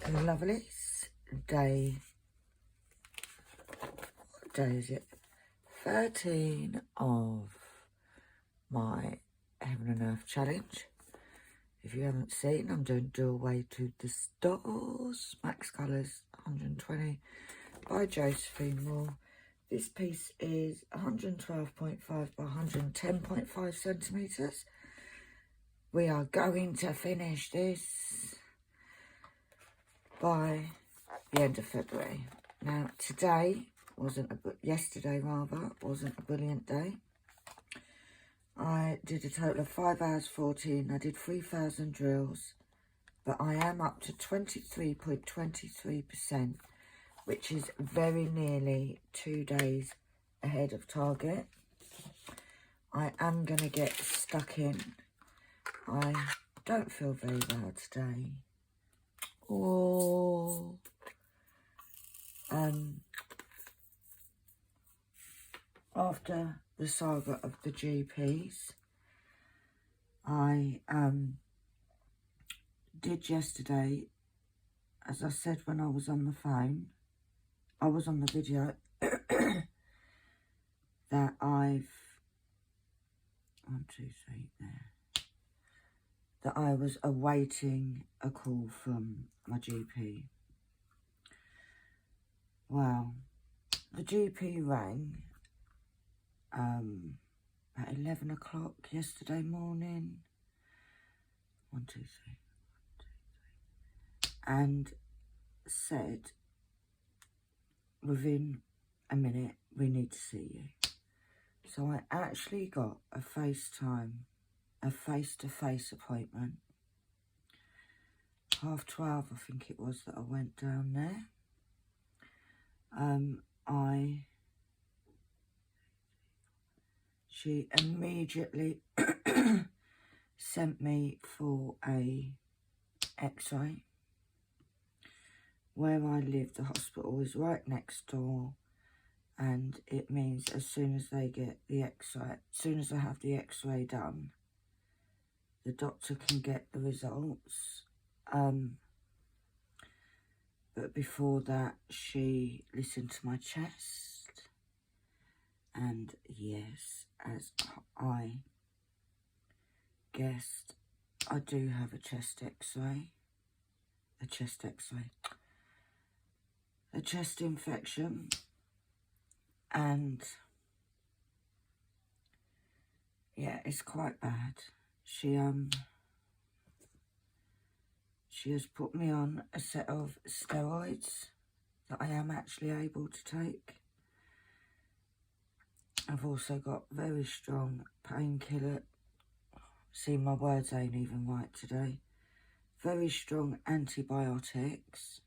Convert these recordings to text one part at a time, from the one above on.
Lovelies, what day is it? 13 of my Heaven and Earth challenge. If you haven't seen, I'm doing Doorway to the Stars, Max Colours 120 by Josephine Moore. This piece is 112.5 by 110.5 centimetres. We are going to finish this by the end of February. Now, yesterday wasn't a brilliant day. I did a total of 5 hours 14. I did 3,000 drills, but I am up to 23.23%, which is very nearly 2 days ahead of target. I am going to get stuck in. I don't feel very well today. Oh, after the saga of the GPs, I did yesterday, as I said when I was on the phone, I was on the video, that that I was awaiting a call from my GP. Well, the GP rang at 11 o'clock yesterday morning, and said, within a minute, we need to see you. So I actually got a face-to-face appointment. 12:30, I think it was, that I went down there. She immediately sent me for a x-ray. Where I live, the hospital is right next door, and it means as soon as they get the x-ray, as soon as I have the x-ray done, the doctor can get the results. But before that, she listened to my chest, and yes, as I guessed, I do have a chest x-ray, a chest infection, and yeah, it's quite bad. She has put me on a set of steroids that I am actually able to take. I've also got very strong painkiller. See, my words ain't even right today. Very strong antibiotics.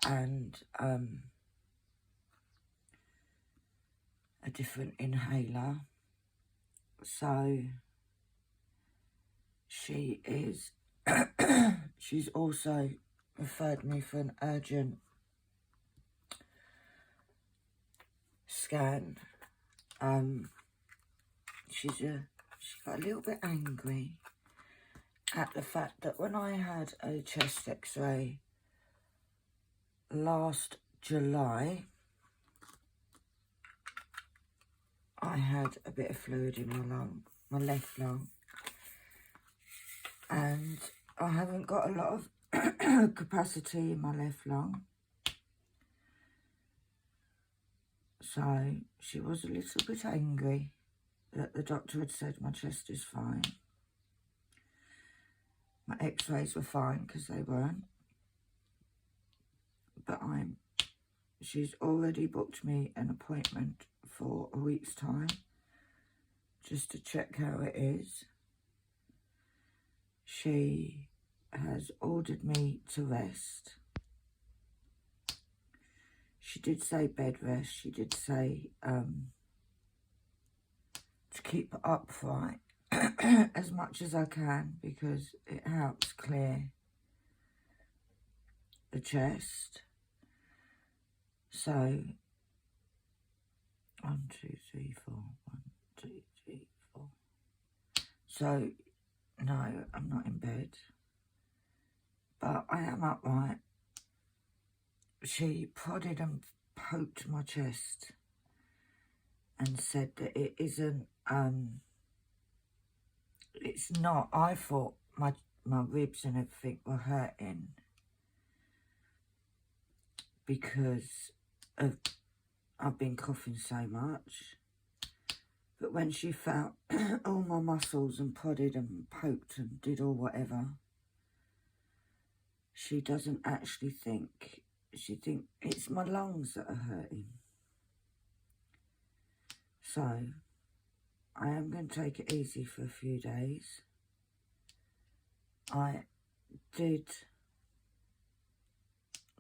And a different inhaler. So she is, she's also referred me for an urgent scan. She got a little bit angry at the fact that when I had a chest x-ray last July, I had a bit of fluid in my lung, my left lung, and I haven't got a lot of capacity in my left lung. So she was a little bit angry that the doctor had said my chest is fine. My x-rays were fine, because they weren't. But she's already booked me an appointment for a week's time, just to check how it is. She has ordered me to rest. She did say bed rest. She did say to keep upright as much as I can, because it helps clear the chest. So 1, 2, 3, 4. 1, 2, 3, 4. So No, I'm not in bed. But I am upright. She prodded and poked my chest and said that it isn't, it's not. I thought my ribs and everything were hurting because of I've been coughing so much. But when she felt all my muscles and prodded and poked and did all whatever, she doesn't actually think, she thinks it's my lungs that are hurting. So, I am going to take it easy for a few days. I did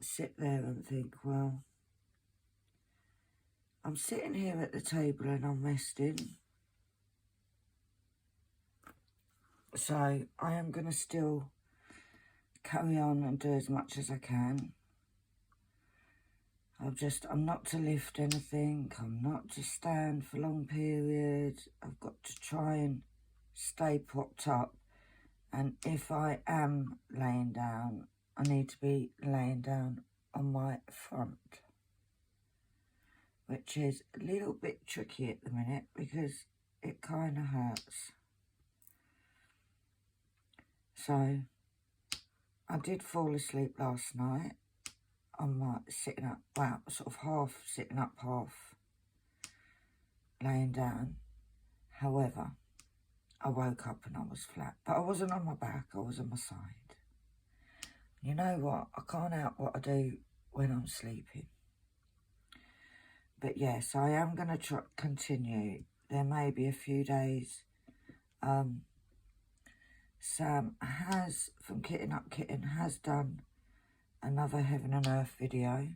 sit there and think, well, I'm sitting here at the table and I'm resting. So I am going to still carry on and do as much as I can. I'm not to lift anything. I'm not to stand for long periods. I've got to try and stay propped up. And if I am laying down, I need to be laying down on my front, which is a little bit tricky at the minute because it kind of hurts. So I did fall asleep last night. I'm like sitting up, well, sort of half sitting up, half laying down. However, I woke up and I was flat, but I wasn't on my back, I was on my side. You know what? I can't help what I do when I'm sleeping. But yes, I am going to continue. There may be a few days. Sam has, from Kitten Up Kitten, has done another Heaven and Earth video.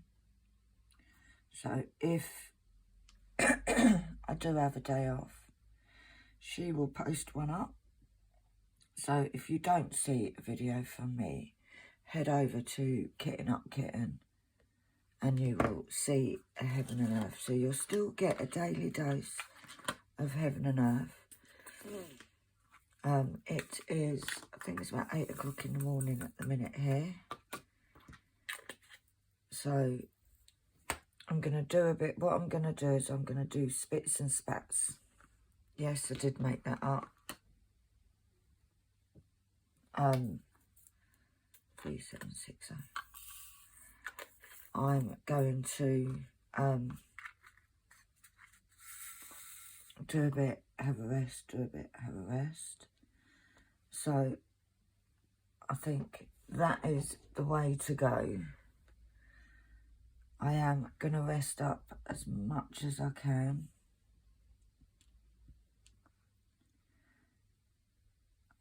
So if I do have a day off, she will post one up. So if you don't see a video from me, head over to Kitten Up Kitten and you will see a Heaven and Earth. So you'll still get a daily dose of Heaven and Earth. It is, I think it's about 8 o'clock in the morning at the minute here. So I'm going to do what I'm going to do is I'm going to do spits and spats. Yes, I did make that up. 3760. I'm going to do a bit, have a rest, do a bit, have a rest. So I think that is the way to go. I am going to rest up as much as I can.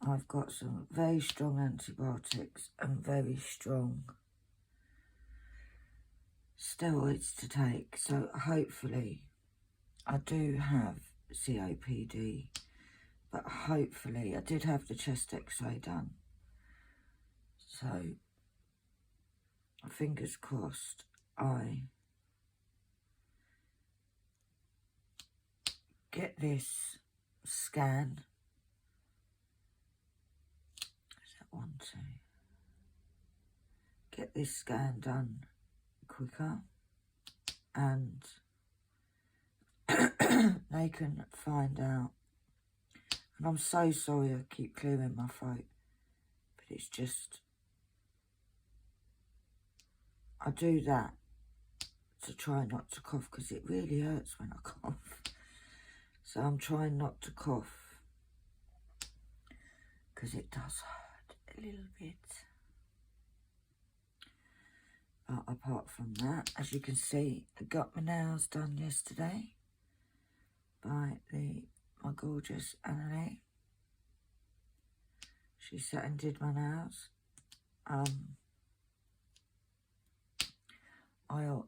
I've got some very strong antibiotics and very strong steroids to take. So hopefully, I do have COPD, but hopefully, I did have the chest x-ray done. So, fingers crossed, I get this scan. Is that 1, 2? Get this scan done quicker and they can find out. And I'm so sorry I keep clearing my throat, but it's just, I do that to try not to cough because it really hurts when I cough. So I'm trying not to cough because it does hurt a little bit. But apart from that, as you can see, I got my nails done yesterday by my gorgeous Annalie. She sat and did my nails.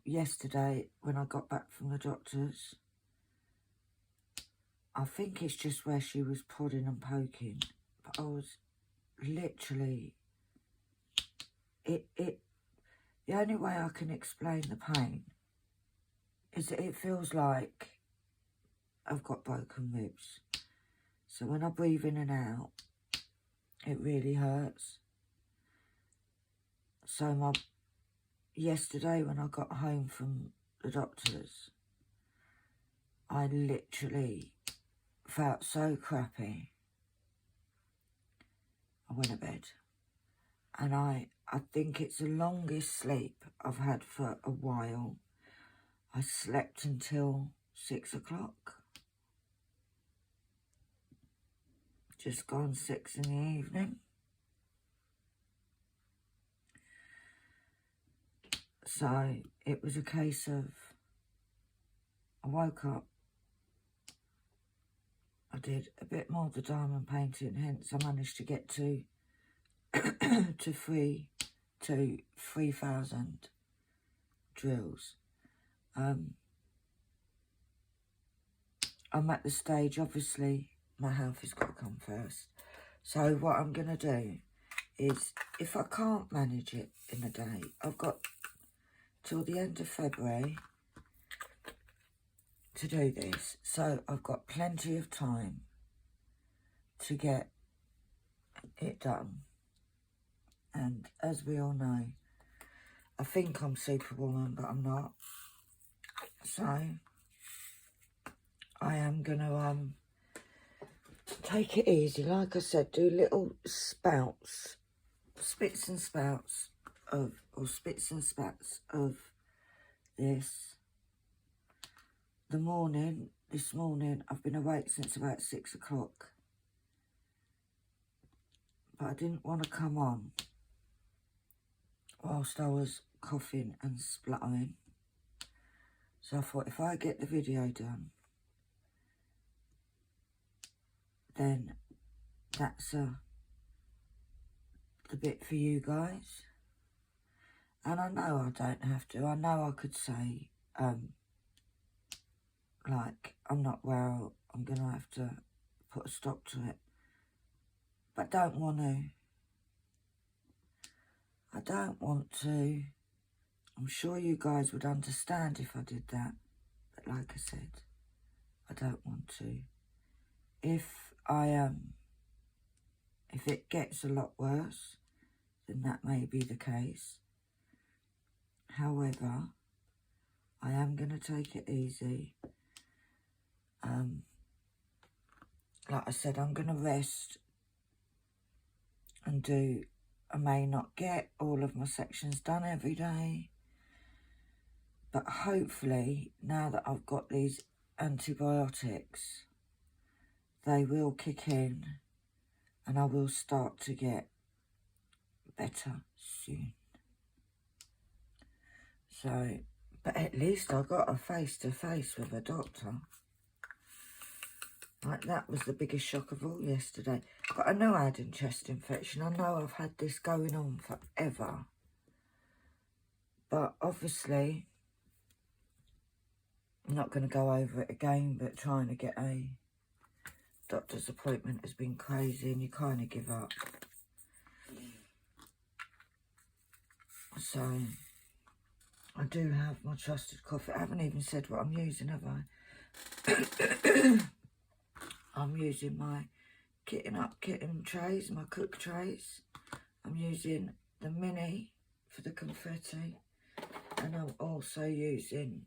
Yesterday, when I got back from the doctor's, I think it's just where she was prodding and poking, but I was literally, the only way I can explain the pain is that it feels like I've got broken ribs. So when I breathe in and out, It really hurts. So yesterday when I got home from the doctor's, I literally felt so crappy. I went to bed. And I think it's the longest sleep I've had for a while. I slept until 6 o'clock. Just gone 6 in the evening. So it was a case of, I woke up, I did a bit more of the diamond painting, hence I managed to get to 3,000 drills. I'm at the stage, obviously, my health has got to come first. So what I'm going to do is, if I can't manage it in a day, I've got till the end of February to do this. So I've got plenty of time to get it done. And as we all know, I think I'm Superwoman, but I'm not. So I am going to take it easy. Like I said, do little spits and spats of this. This morning, I've been awake since about 6 o'clock. But I didn't want to come on whilst I was coughing and spluttering. So I thought, if I get the video done, then that's the bit for you guys. And I know I don't have to. I know I could say, like, I'm not well, I'm going to have to put a stop to it. But I don't want to. I don't want to. I'm sure you guys would understand if I did that. But like I said, I don't want to. If it gets a lot worse, then that may be the case. However, I am going to take it easy. Like I said, I'm going to rest and do. I may not get all of my sections done every day, but hopefully now that I've got these antibiotics, they will kick in and I will start to get better soon. So, but at least I got a face-to-face with a doctor. Like, that was the biggest shock of all yesterday. But I know I had a chest infection. I know I've had this going on forever. But obviously, I'm not going to go over it again, but trying to get a doctor's appointment has been crazy and you kind of give up. So, I do have my trusted coffee. I haven't even said what I'm using, have I? I'm using my kitten trays, my cook trays. I'm using the mini for the confetti. And I'm also using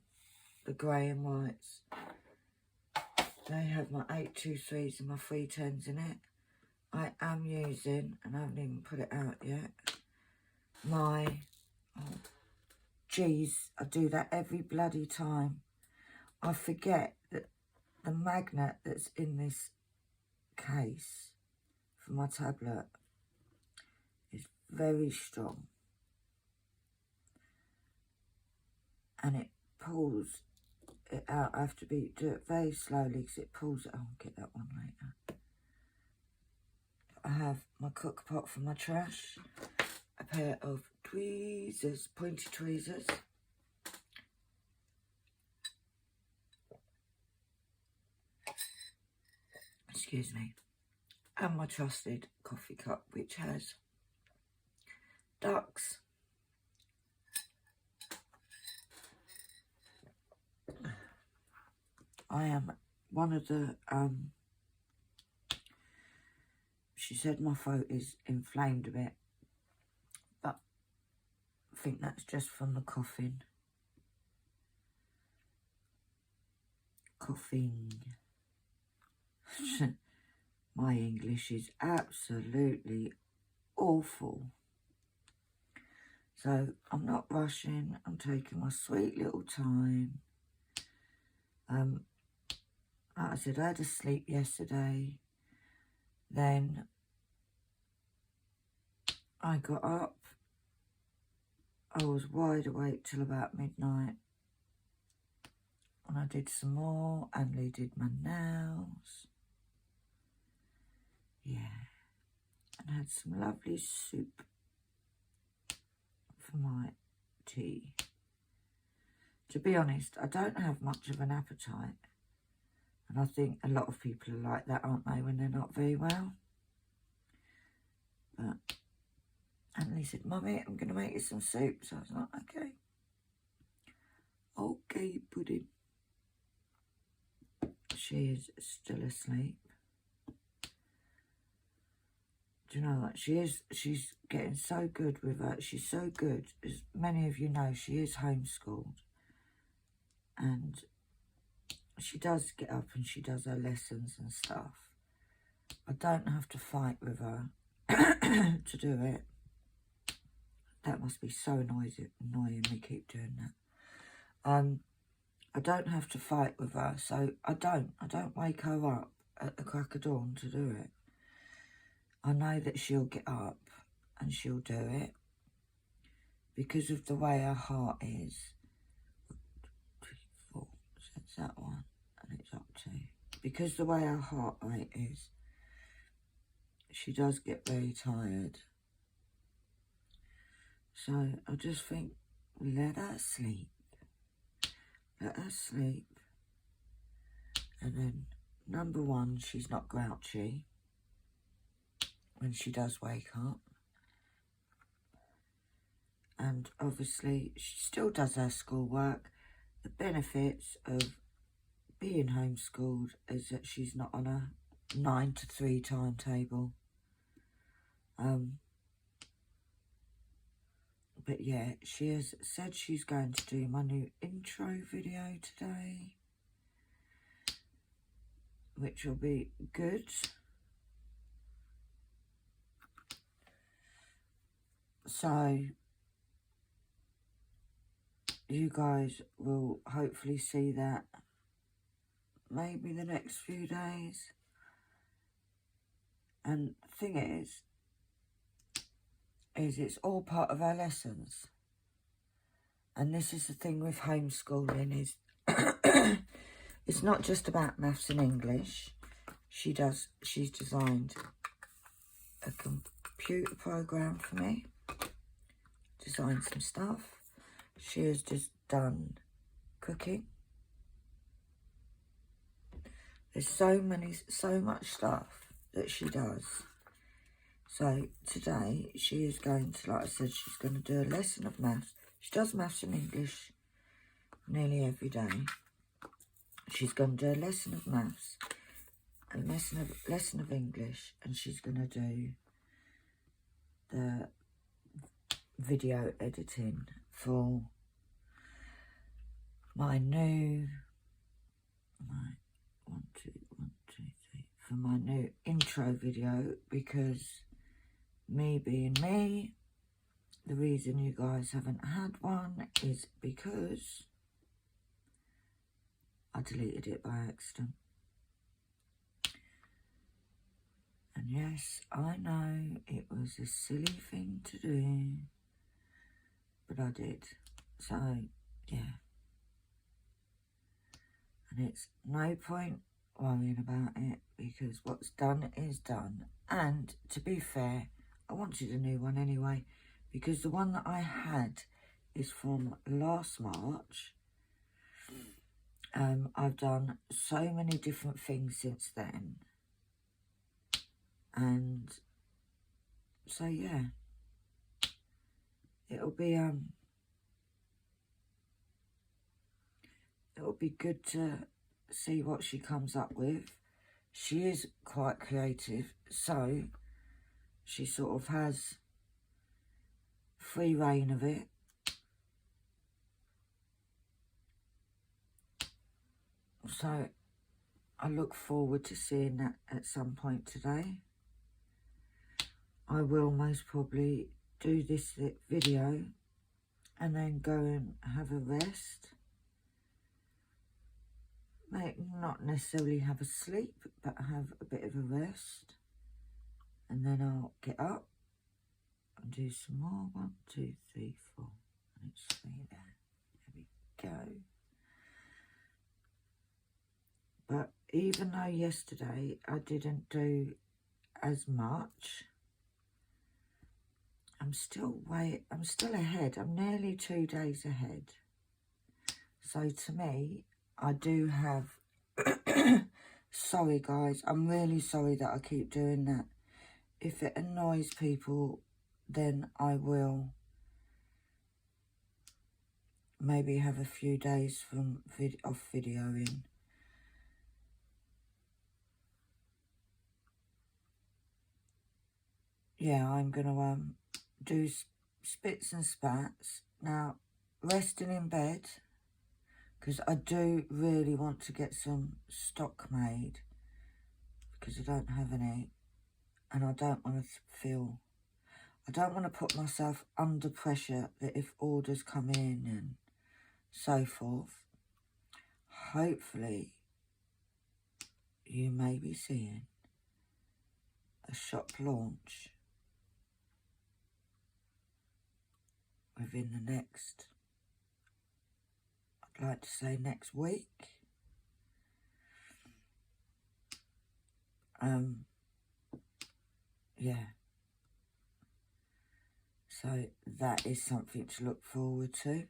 the grey and whites. They have my 823s and my 310s in it. I am using, and I haven't even put it out yet, my, geez, I do that every bloody time. I forget that the magnet that's in this case for my tablet is very strong. And it pulls it out. I have to do it very slowly because it pulls it. I'll get that one later. I have my cook pot for my trash, a pair of tweezers, pointy tweezers. Excuse me. And my trusted coffee cup, which has ducks. I am one of the she said my throat is inflamed a bit, but I think that's just from the coughing. My English is absolutely awful. So I'm not rushing. I'm taking my sweet little time. Like I said, I had to sleep yesterday. Then I got up. I was wide awake till about midnight. And I did some more. Emily did my nails. Yeah. And had some lovely soup for my tea. To be honest, I don't have much of an appetite. And I think a lot of people are like that, aren't they, when they're not very well? But Emily said, Mummy, I'm going to make you some soup. So I was like, okay. Okay, pudding. She is still asleep. Do you know what? She's getting so good with her. She's so good. As many of you know, she is homeschooled. And she does get up and she does her lessons and stuff. I don't have to fight with her to do it. That must be so annoying me keep doing that. I don't have to fight with her, so I don't wake her up at the crack of dawn to do it. I know that she'll get up and she'll do it because of the way her heart is. 1, 2, 3, 4, so it's that one, and it's up to. Because the way her heart rate is, she does get very tired. So I just think, let her sleep. Let her sleep. And then, number one, she's not grouchy when she does wake up. And obviously, she still does her schoolwork. The benefits of being homeschooled is that she's not on a 9 to 3 timetable. But yeah, she has said she's going to do my new intro video today, which will be good. So you guys will hopefully see that maybe the next few days. And the thing is it's all part of our lessons. And this is the thing with homeschooling is it's not just about maths and English. She's designed a computer program for me, designed some stuff. She has just done cooking. There's so much stuff that she does. So today she is going to, like I said, she's going to do a lesson of maths. She does maths and English nearly every day. She's going to do a lesson of maths, a lesson of English, and she's going to do the video editing for my new, for my new intro video, because me being me, the reason you guys haven't had one is because I deleted it by accident. And yes, I know it was a silly thing to do, but I did. So, yeah. And it's no point worrying about it, because what's done is done. And to be fair, I wanted a new one anyway, because the one that I had is from last March. I've done so many different things since then. And so, yeah, it'll be good to see what she comes up with. She is quite creative, so she sort of has free reign of it. So I look forward to seeing that at some point today. I will most probably do this video and then go and have a rest. Not necessarily have a sleep, but have a bit of a rest. And then I'll get up and do some more. 1, 2, 3, 4. And it's 3 there. There we go. But even though yesterday I didn't do as much, I'm still ahead. I'm nearly 2 days ahead. So to me, I do have, sorry guys, I'm really sorry that I keep doing that. If it annoys people, then I will maybe have a few days from off videoing. Yeah, I'm going to do spits and spats. Now, resting in bed, because I do really want to get some stock made, because I don't have any, and I don't want to put myself under pressure that if orders come in and so forth. Hopefully, you may be seeing a shop launch within the next, I'd like to say next week. Yeah. So that is something to look forward to.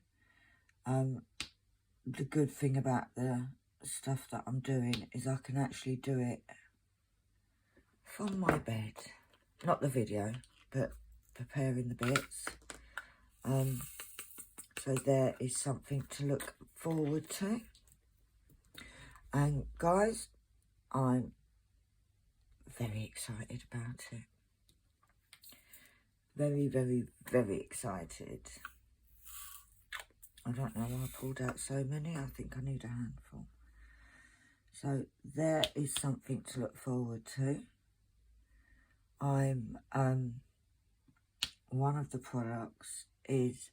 The good thing about the stuff that I'm doing is I can actually do it from my bed. Not the video, but preparing the bits. So there is something to look forward to. And guys, I'm very excited about it. Very, very, very excited. I don't know why I pulled out so many. I think I need a handful. So there is something to look forward to. One of the products is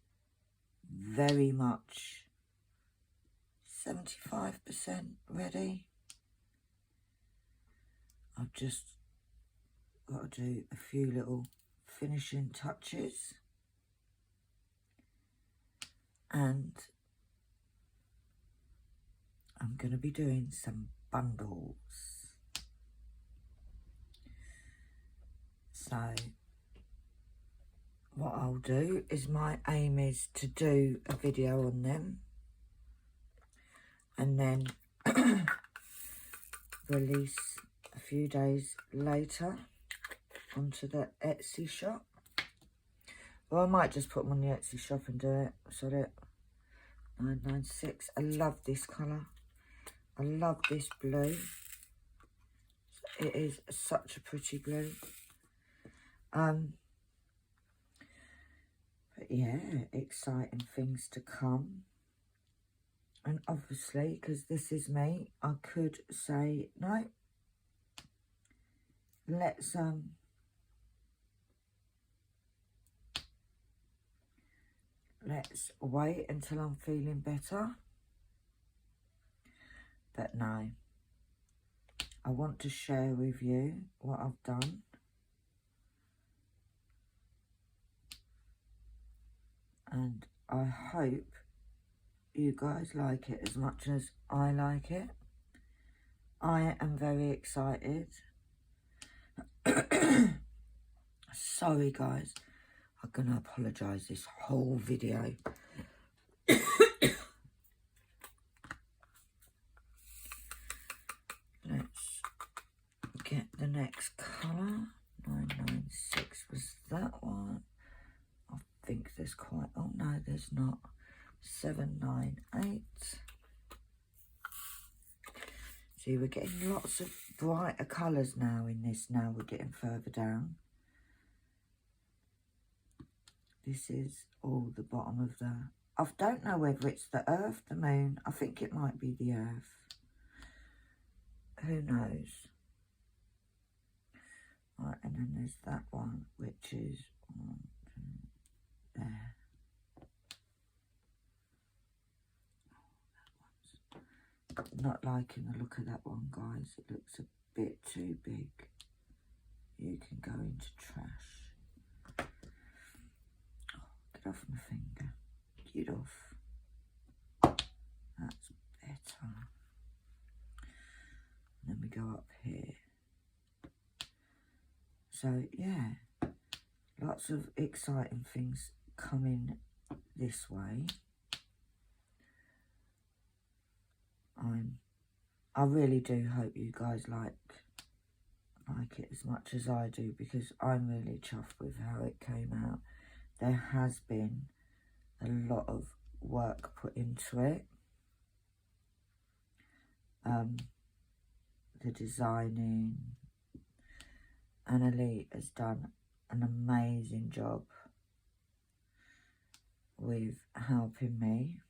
very much 75% ready. I've just got to do a few little finishing touches, and I'm going to be doing some bundles. So what I'll do is, my aim is to do a video on them and then release a few days later onto the Etsy shop. Or I might just put them on the Etsy shop and do it. So that 996. I love this colour. I love this blue. It is such a pretty blue. But yeah, exciting things to come. And obviously, because this is me, I could say, no, let's wait until I'm feeling better. But no, I want to share with you what I've done. And I hope you guys like it as much as I like it. I am very excited. Sorry guys, I'm going to apologise this whole video. Let's get the next colour. 996 was that one. I think there's quite, oh no there's not. 798. See, we're getting lots of brighter colours now in this. Now we're getting further down. this is all the bottom of the... I don't know whether it's the earth, the moon. I think it might be the earth. Who knows? Right, and then there's that one, which is there. Not liking the look of that one, guys. It looks a bit too big. You can go into trash. Oh, get off my finger. Get off. That's better. And then we go up here. So, yeah. Lots of exciting things coming this way. I really do hope you guys like it as much as I do, because I'm really chuffed with how it came out. There has been a lot of work put into it. The designing. Annalie has done an amazing job with helping me.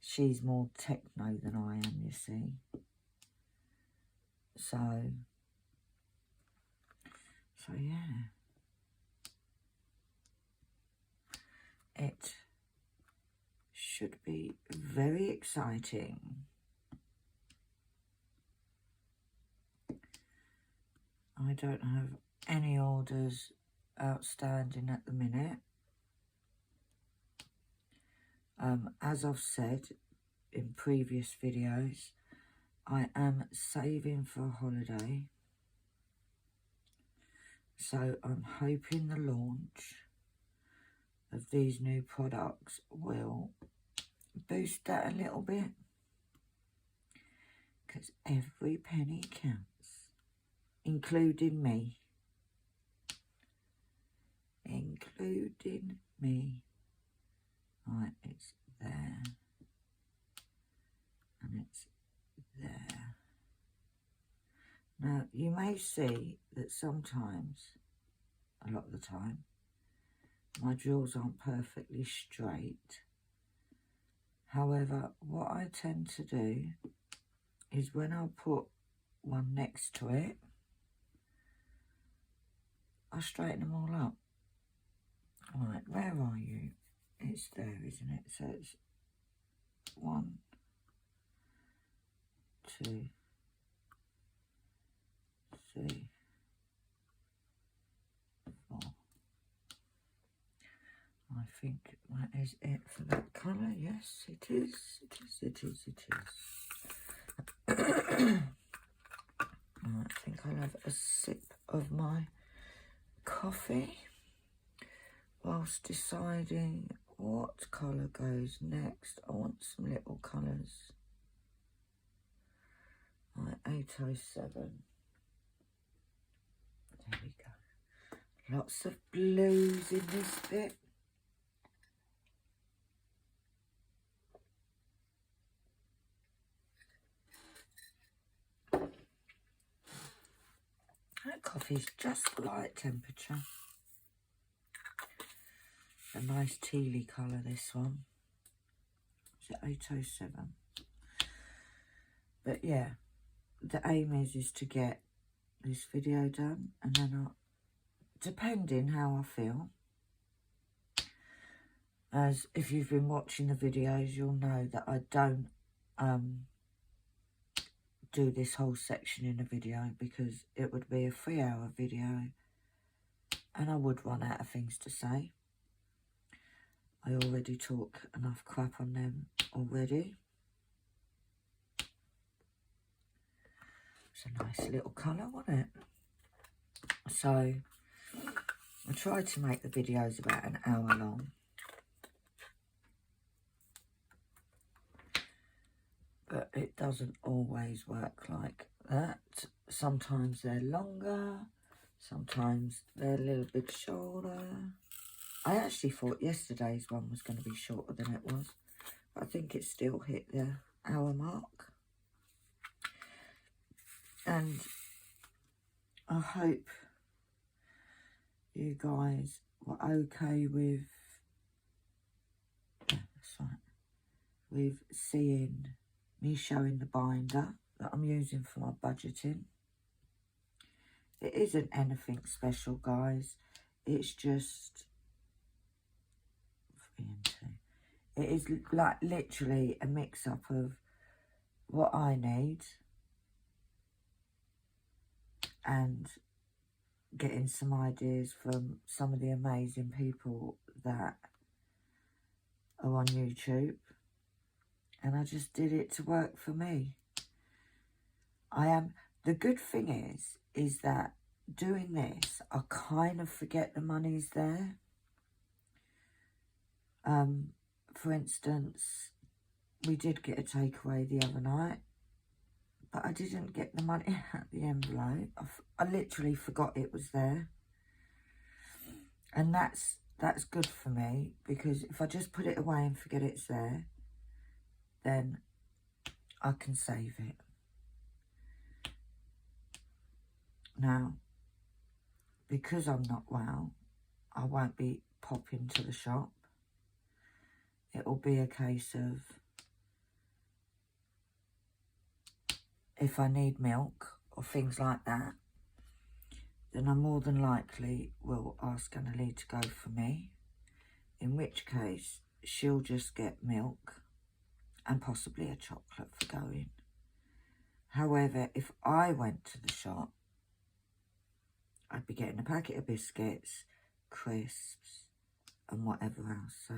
She's more techno than I am, you see. So yeah. It should be very exciting. I don't have any orders outstanding at the minute. As I've said in previous videos, I am saving for a holiday. So I'm hoping the launch of these new products will boost that a little bit. Because every penny counts, including me. Including me. Right, it's there. And it's there. Now, you may see that sometimes, a lot of the time, my drills aren't perfectly straight. However, what I tend to do is when I put one next to it, I straighten them all up. Right, where are you? It's there, isn't it? So it's 1, 2, 3, 4. I think that is it for that colour. Yes, it is. It is. Right, I think I'll have a sip of my coffee whilst deciding what colour goes next. I want some little colours. Right, 807. There we go. Lots of blues in this bit. That coffee's just right temperature. A nice tealy colour, this one. Is it 807? But yeah, the aim is to get this video done, and then depending how I feel, as if you've been watching the videos, you'll know that I don't do this whole section in a video, because it would be a 3-hour video and I would run out of things to say. I already talk enough crap on them already. It's a nice little colour, wasn't it? So I try to make the videos about an hour long. But it doesn't always work like that. Sometimes they're longer, sometimes they're a little bit shorter. I actually thought yesterday's one was going to be shorter than it was, but I think it still hit the hour mark. And I hope you guys were okay with, yeah, that's right, with seeing me showing the binder that I'm using for my budgeting. It isn't anything special, guys. It's just, it is like literally a mix-up of what I need and getting some ideas from some of the amazing people that are on YouTube. And I just did it to work for me. The good thing is that doing this, I kind of forget the money's there. For instance, we did get a takeaway the other night, but I didn't get the money at the envelope. I literally forgot it was there. And that's good for me, because if I just put it away and forget it's there, then I can save it. Now, because I'm not well, I won't be popping to the shop. It'll be a case of, if I need milk or things like that, then I more than likely will ask Annalie to go for me, in which case she'll just get milk and possibly a chocolate for going. However, if I went to the shop, I'd be getting a packet of biscuits, crisps, and whatever else. So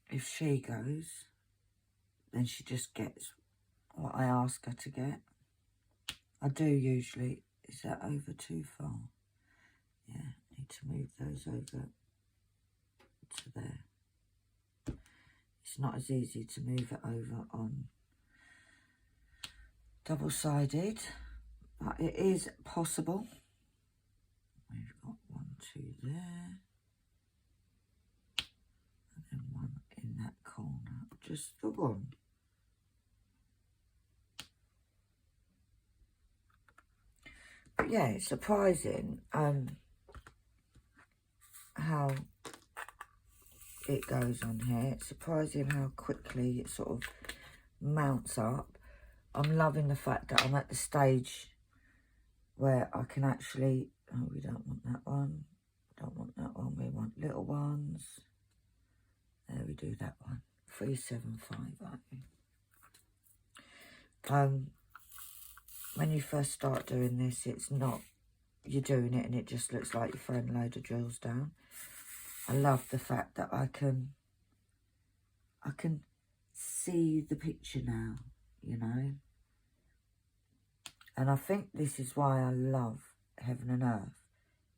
if she goes, then she just gets what I ask her to get. I do usually, is that over too far? Yeah, need to move those over to there. It's not as easy to move it over on double-sided, but it is possible. We've got 1, 2 there, and then one in that corner, just the one. But yeah, it's surprising how it goes on here. It's surprising how quickly it sort of mounts up. I'm loving the fact that I'm at the stage where I can actually, oh, we don't want that one, don't want that one, we want little ones. There, we do that one. 375, aren't you? When you first start doing this, it's not, you're doing it and it just looks like you're throwing a load of drills down. I love the fact that I can see the picture now, you know. And I think this is why I love Heaven and Earth,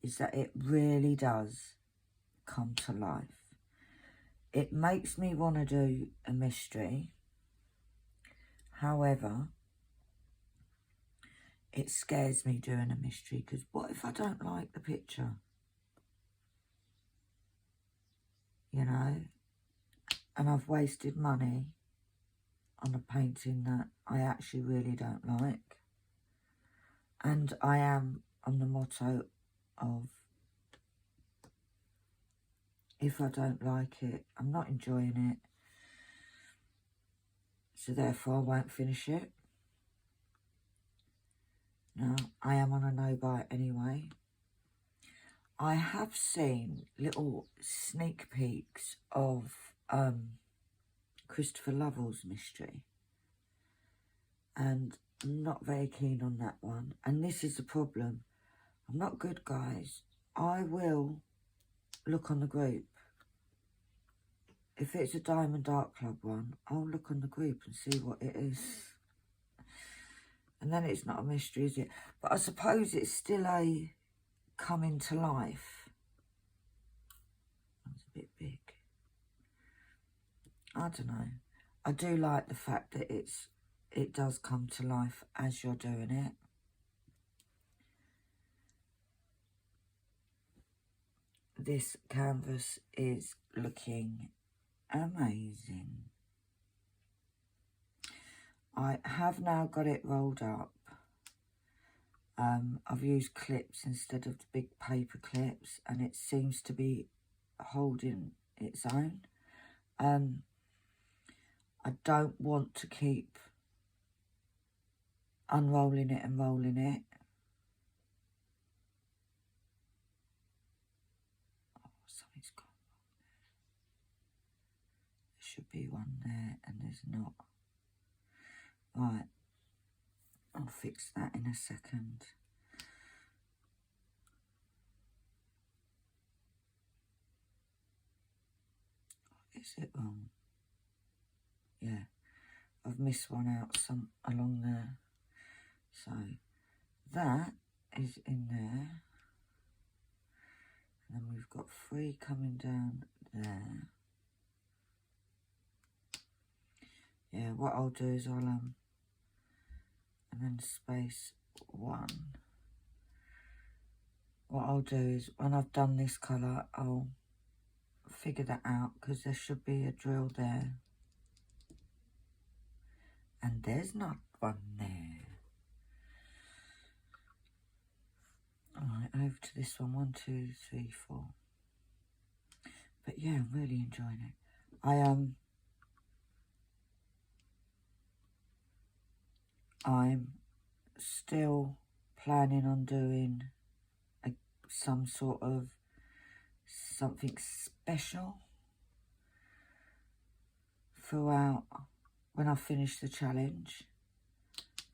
is that it really does come to life. It makes me want to do a mystery. However, it scares me doing a mystery, because what if I don't like the picture? You know? And I've wasted money on a painting that I actually really don't like. And I am on the motto of, if I don't like it, I'm not enjoying it, so therefore I won't finish it. Now, I am on a no bite anyway. I have seen little sneak peeks of Christopher Lovell's mystery, and I'm not very keen on that one. And this is the problem. I'm not good, guys. I will look on the group. If it's a Diamond Art Club one, I'll look on the group and see what it is. And then it's not a mystery, is it? But I suppose it's still a coming to life. That's a bit big. I don't know. I do like the fact that it does come to life as you're doing it. This canvas is looking amazing. I have now got it rolled up. I've used clips instead of the big paper clips, and it seems to be holding its own. I don't want to keep unrolling it and rolling it. Oh, something's gone. There should be one there, and there's not. Right, I'll fix that in a second. Is it wrong? Yeah, I've missed one out some along there. So that is in there. And then we've got 3 coming down there. Yeah, what I'll do is I'll and then space 1. What I'll do is when I've done this colour, I'll figure that out, because there should be a drill there. And there's not one there. Alright, over to this one. 1, 2, 3, 4. But yeah, I'm really enjoying it. I'm still planning on doing some sort of something special throughout when I finish the challenge,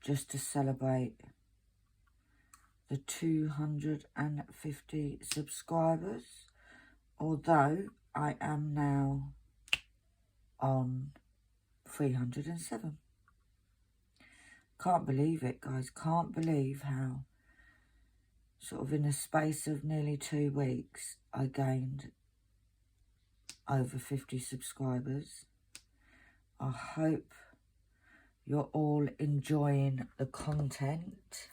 just to celebrate the 250 subscribers, although I am now on 307. Can't believe it, guys. Can't believe how sort of in the space of nearly 2 weeks I gained over 50 subscribers. I hope you're all enjoying the content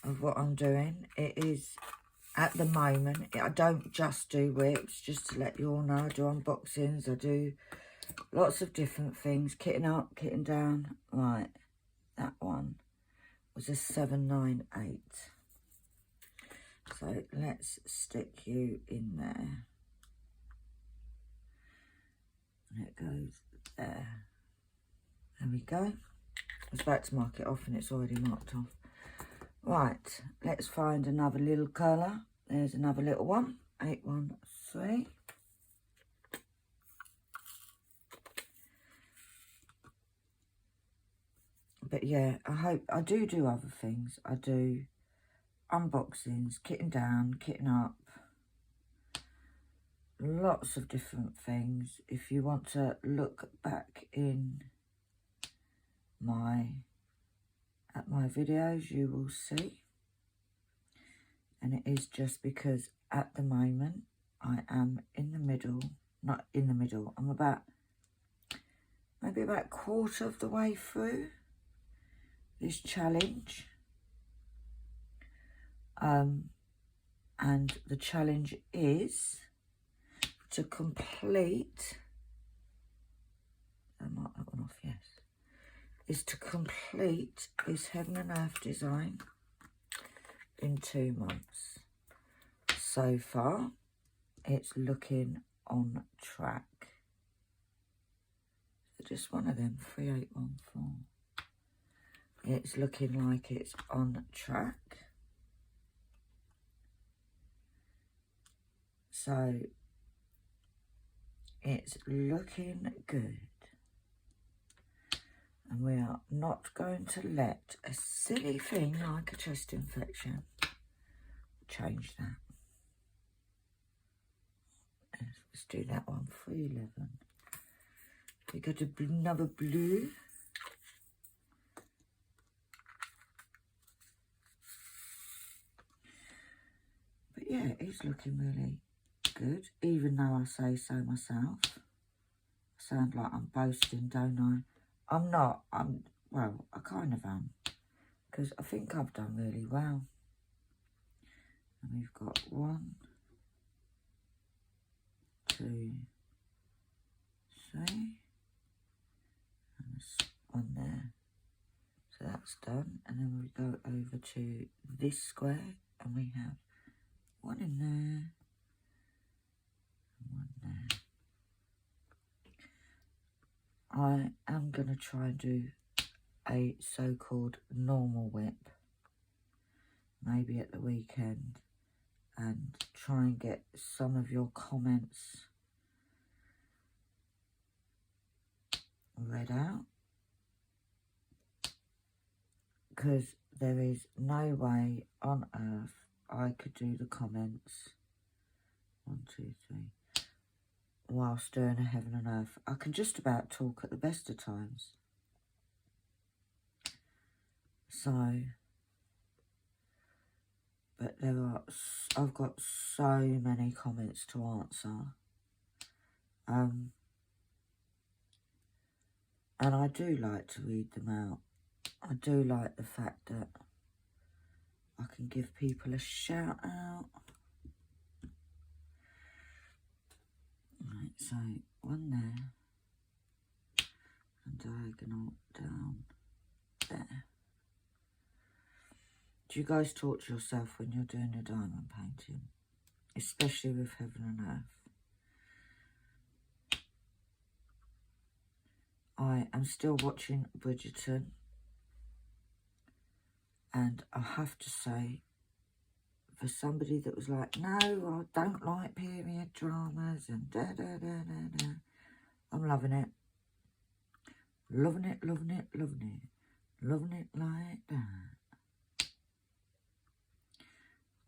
of what I'm doing. It is, at the moment, I don't just do whips, just to let you all know. I do unboxings, I do lots of different things. Kitting up, kitting down. Right, that one was a 798. So let's stick you in there. And it goes there. There we go. I was about to mark it off and it's already marked off. Right, let's find another little colour. There's another little one. 813. But yeah, I do other things. I do unboxings, kitting down, kitting up. Lots of different things. If you want to look back in at my videos, you will see. And it is just because at the moment I am in the middle, not in the middle, I'm maybe about a quarter of the way through this challenge. And the challenge is to complete, I mark that one off, yes, is to complete this Heaven and Earth design in 2 months. So far, it's looking on track. So just one of them, 3814. It's looking like it's on track. So it's looking good. And we are not going to let a silly thing like a chest infection change that. Let's do that one, 311. We got another blue. But yeah, it's looking really good, even though I say so myself. I sound like I'm boasting, don't I? I'm not. Well, I kind of am, because I think I've done really well. And we've got 1, 2, 3, and there's one there. So that's done. And then we go over over to this square, and we have one in there, and one there. I am going to try and do a so-called normal whip, maybe at the weekend, and try and get some of your comments read out, because there is no way on earth I could do the comments 1, 2, 3 whilst doing a heaven and earth. I can just about talk at the best of times, so but I've got so many comments to answer, and I do like to read them out. I do like the fact that I can give people a shout out. Right, so one there, and diagonal down there. Do you guys talk to yourself when you're doing a diamond painting? Especially with heaven and earth. I am still watching Bridgerton, and I have to say, for somebody that was like, no, I don't like period dramas and da-da-da-da-da, I'm loving it. Loving it, loving it, loving it. Loving it like that.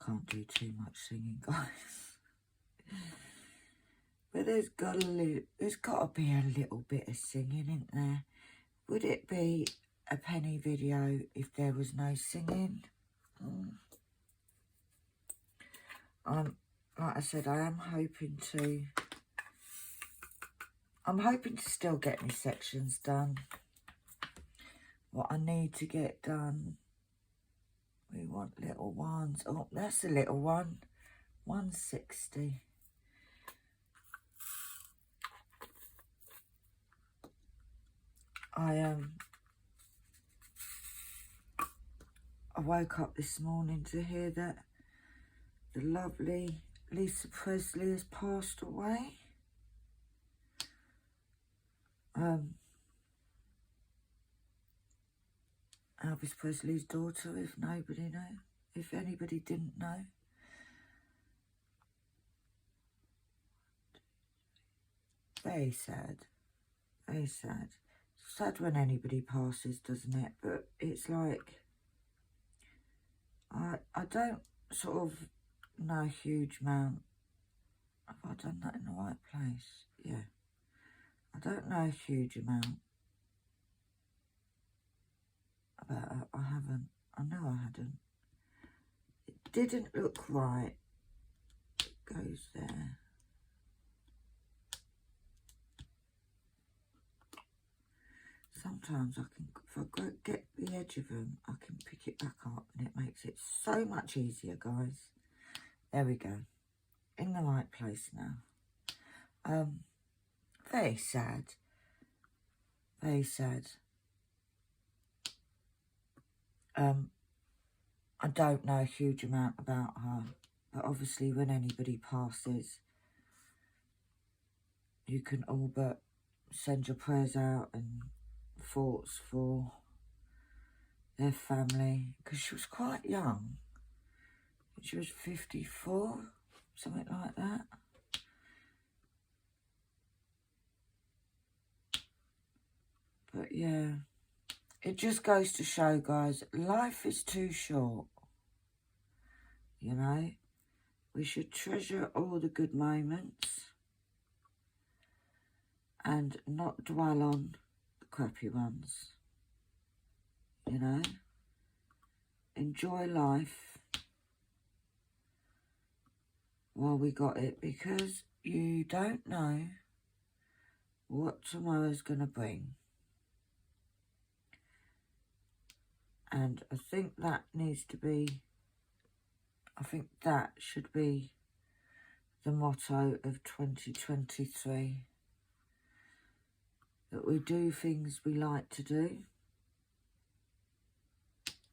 Can't do too much singing, guys. But there's got to be a little bit of singing, isn't there? Would it be a penny video if there was no singing? Like I said, I'm hoping to still get my sections done. What I need to get done, we want little ones. Oh, that's a little one. 160. I woke up this morning to hear that the lovely Lisa Presley has passed away. Elvis Presley's daughter, if anybody didn't know. Very sad. Very sad. It's sad when anybody passes, doesn't it? But it's like, I don't sort of know a huge amount. Have I done that in the right place? Yeah. I don't know a huge amount about her. I haven't. I know I hadn't. It didn't look right. It goes there. Sometimes I can, if I get the edge of them, I can pick it back up, and it makes it so much easier, guys. There we go. In the right place now. Very sad. Very sad. I don't know a huge amount about her, but obviously when anybody passes, you can all but send your prayers out and thoughts for their family, because she was quite young. She was 54, something like that. But yeah, it just goes to show, guys, life is too short. You know, we should treasure all the good moments and not dwell on the crappy ones. You know, enjoy life while we got it, because you don't know what tomorrow's going to bring. And I think that needs to be, I think that should be the motto of 2023. That we do things we like to do.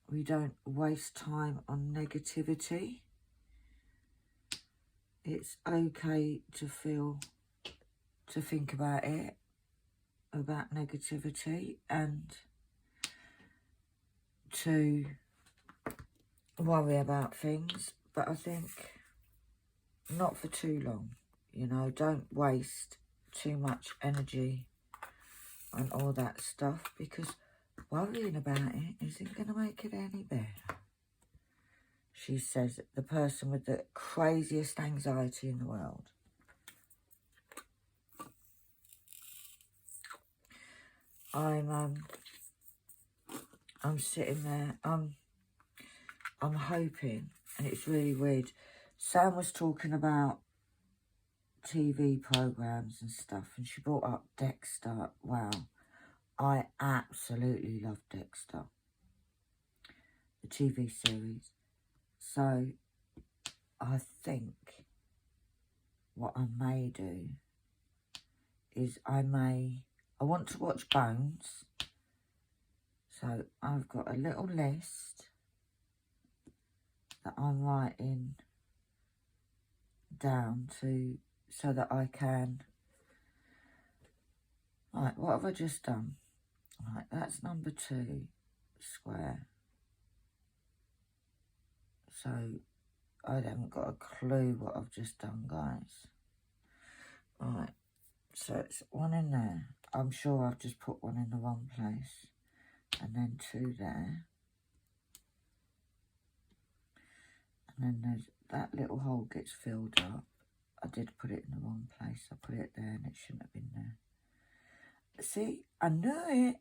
we don't waste time on negativity. It's okay to think about it, about negativity, and to worry about things, but I think not for too long. You know, don't waste too much energy on all that stuff, because worrying about it isn't going to make it any better. She says, the person with the craziest anxiety in the world. I'm sitting there, I'm hoping, and it's really weird. Sam was talking about TV programs and stuff, and she brought up Dexter. Wow, I absolutely love Dexter, the TV series. So I think what I may do is I want to watch Bones. So I've got a little list that I'm writing down so that I can. Right, what have I just done? Right, that's number 2 square. So I haven't got a clue what I've just done, guys. Right, so it's 1 in there. I'm sure I've just put 1 in the wrong place. And then 2 there. And then that little hole gets filled up. I did put it in the wrong place. I put it there and it shouldn't have been there. See, I knew it.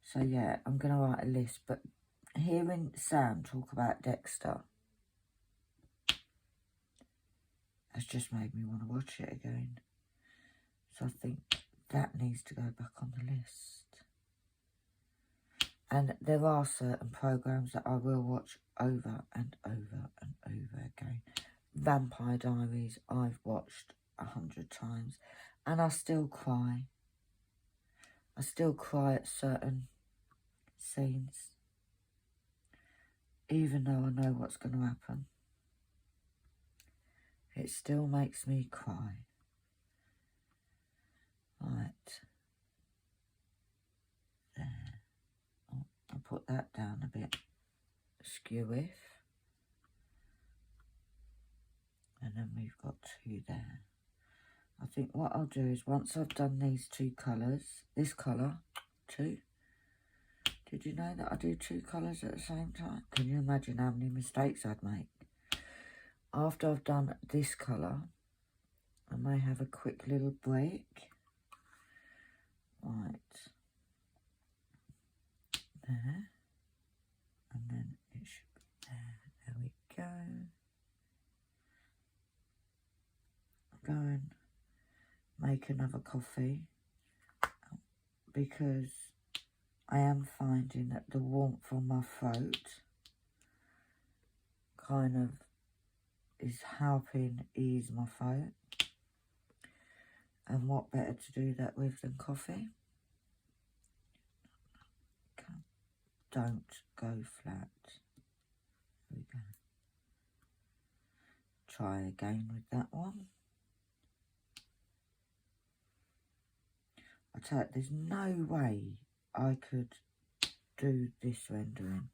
So yeah, I'm going to write a list. But hearing Sam talk about Dexter has just made me want to watch it again. So I think that needs to go back on the list. And there are certain programs that I will watch over and over and over again. Vampire Diaries, I've watched 100 times. And I still cry. I still cry at certain scenes. Even though I know what's going to happen. It still makes me cry. Right. There. Oh, I'll put that down a bit skew-iff. And then we've got 2 there. I think what I'll do is once I've done these 2 colours, this colour, 2. Did you know that I do 2 colours at the same time? Can you imagine how many mistakes I'd make? After I've done this colour, I may have a quick little break. Right. There. And then it should be there. There we go. Go and make another coffee, because I am finding that the warmth on my throat kind of is helping ease my throat. And what better to do that with than coffee? Don't go flat. There we go. Try again with that one. I tell you, there's no way I could do this rendering.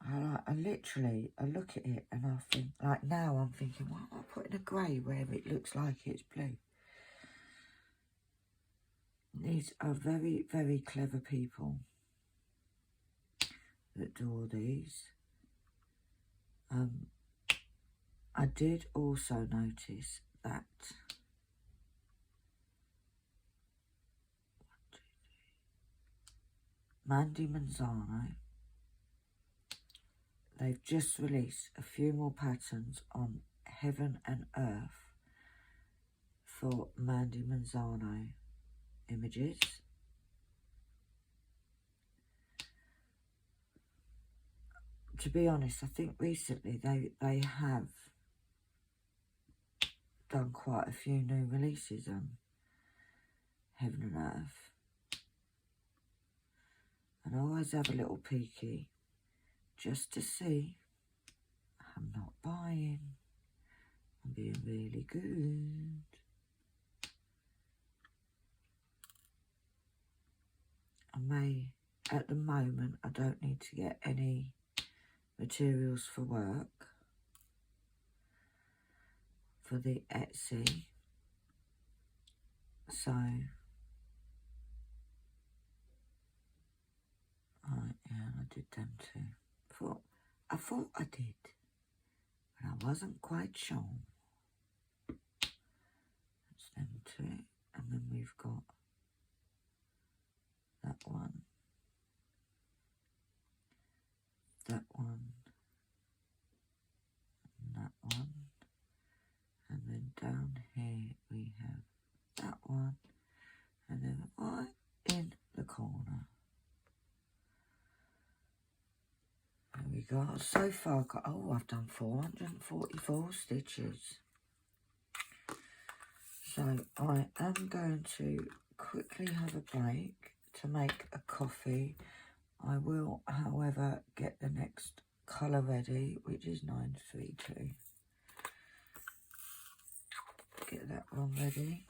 I literally look at it and I think, like now I'm thinking, why am I putting a grey where it looks like it's blue? These are very, very clever people that do all these. I did also notice that Mandy Manzano, they've just released a few more patterns on Heaven and Earth for Mandy Manzano images. To be honest, I think recently they have done quite a few new releases on Heaven and Earth. And I always have a little peeky just to see I'm not buying. I'm being really good. I may, at the moment, I don't need to get any materials for work for the Etsy. So, right, yeah, I did them too. I thought I did, but I wasn't quite sure. That's them two, and then we've got that one, and that one, and then down here we have that one, and then right in the corner. There we go. So far, I've done 444 stitches. So I am going to quickly have a break to make a coffee. I will, however, get the next colour ready, which is 932. Get that one ready.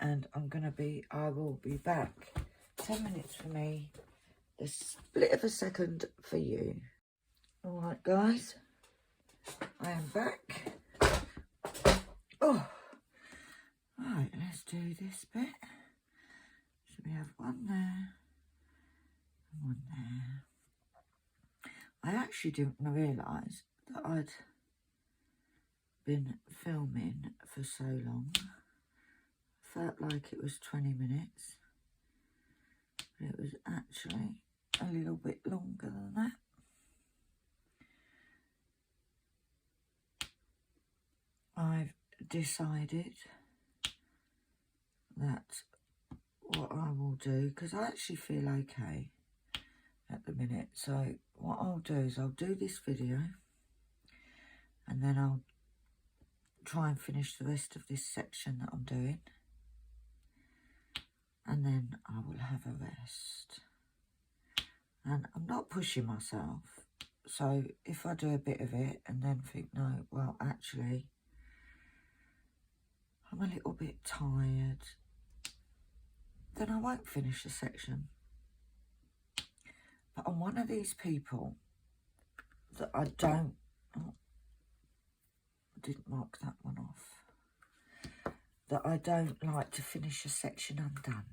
And I will be back. 10 minutes for me, a split of a second for you. Alright guys, I am back. Oh, right, let's do this bit. So we have one there, and one there. I actually didn't realise that I'd been filming for so long. Felt like it was 20 minutes. But it was actually a little bit longer than that. I've decided that what I will do, because I actually feel okay at the minute, so what I'll do is I'll do this video and then I'll try and finish the rest of this section that I'm doing, and then I will have a rest. And I'm not pushing myself, so if I do a bit of it and then think, no, well actually I'm a little bit tired, then I won't finish the section. But I'm one of these people that I don't, oh, I didn't mark that one off, that I don't like to finish a section undone,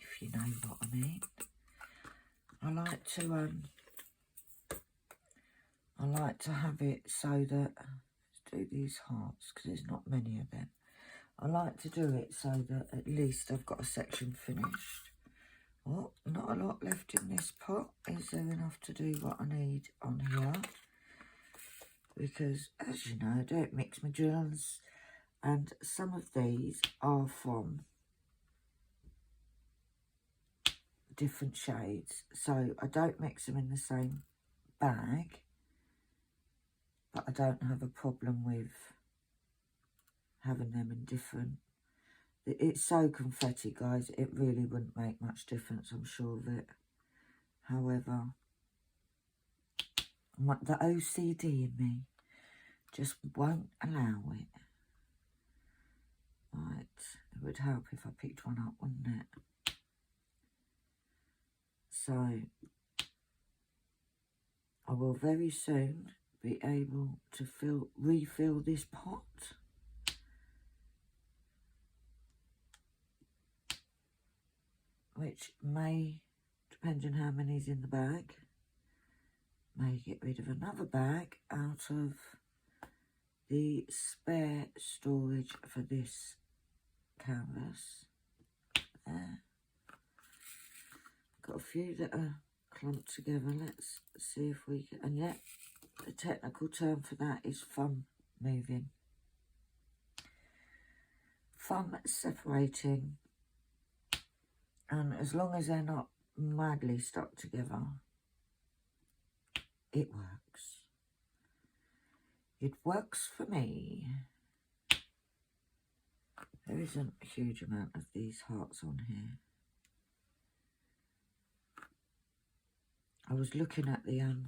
if you know what I mean. I like to have it so that, let's do these hearts because there's not many of them. I like to do it so that at least I've got a section finished. Oh, not a lot left in this pot. Is there enough to do what I need on here? Because, as you know, I don't mix my jewels. And some of these are from different shades. So I don't mix them in the same bag. But I don't have a problem with having them in different. It's so confetti, guys, it really wouldn't make much difference, I'm sure of it. However, the OCD in me just won't allow it. Right, it would help if I picked one up, wouldn't it? So, I will very soon be able to refill this pot. Which may, depending on how many's in the bag, may get rid of another bag out of the spare storage for this canvas. There. Got a few that are clumped together. Let's see if we can, and yet the technical term for that is thumb moving. Thumb separating. And as long as they're not madly stuck together, it works. It works for me. There isn't a huge amount of these hearts on here. I was looking at the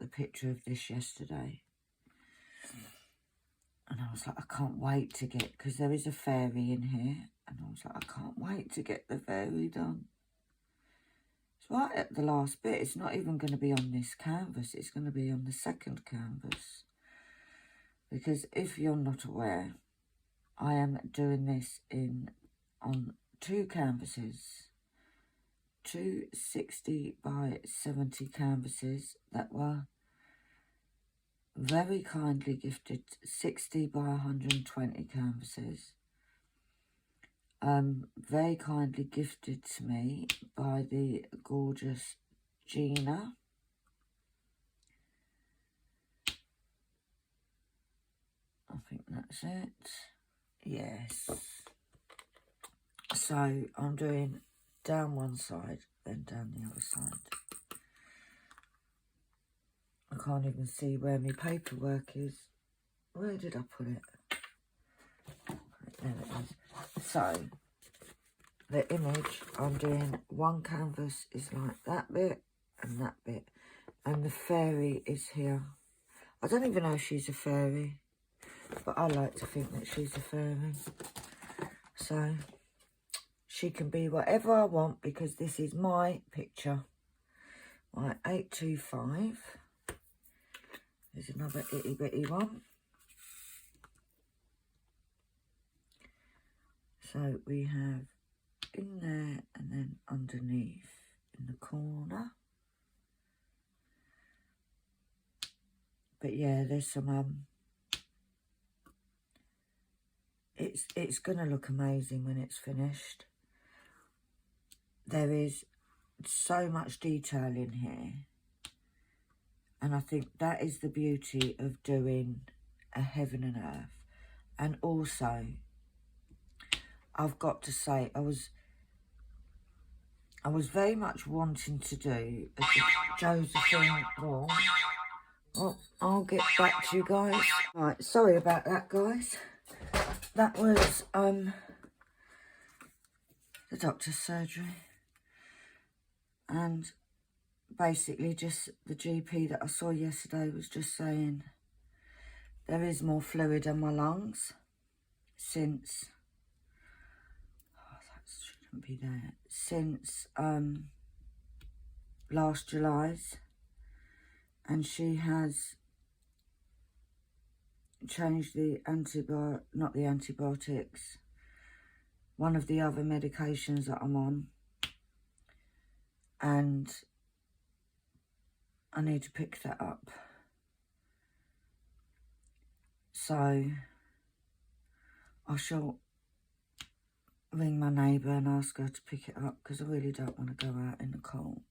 picture of this yesterday, and I was like, I can't wait to get, because there is a fairy in here, and I was like, I can't wait to get the fairy done. It's right at the last bit. It's not even going to be on this canvas. It's going to be on the second canvas. Because if you're not aware, I am doing this on 2 canvases. 2 60 by 70 canvases that were very kindly gifted, 60 by 120 canvases. Very kindly gifted to me by the gorgeous Gina. I think that's it. Yes. So I'm doing down one side, then down the other side. I can't even see where my paperwork is. Where did I put it? There it is. So, the image I'm doing, one canvas is like that bit and that bit. And the fairy is here. I don't even know if she's a fairy, but I like to think that she's a fairy. So, she can be whatever I want because this is my picture. My 825. There's another itty bitty one. So we have in there and then underneath in the corner. But yeah, there's some it's gonna look amazing when it's finished. There is so much detail in here. And I think that is the beauty of doing a heaven and earth. And also, I've got to say, I was very much wanting to do a Josephine Wall. Oh, I'll get back to you guys. Right, sorry about that, guys. That was the doctor's surgery. And basically just the GP that I saw yesterday was just saying there is more fluid in my lungs since that shouldn't be there, since last July's, and she has changed not the antibiotics, one of the other medications that I'm on, and I need to pick that up. So I shall ring my neighbour and ask her to pick it up because I really don't want to go out in the cold.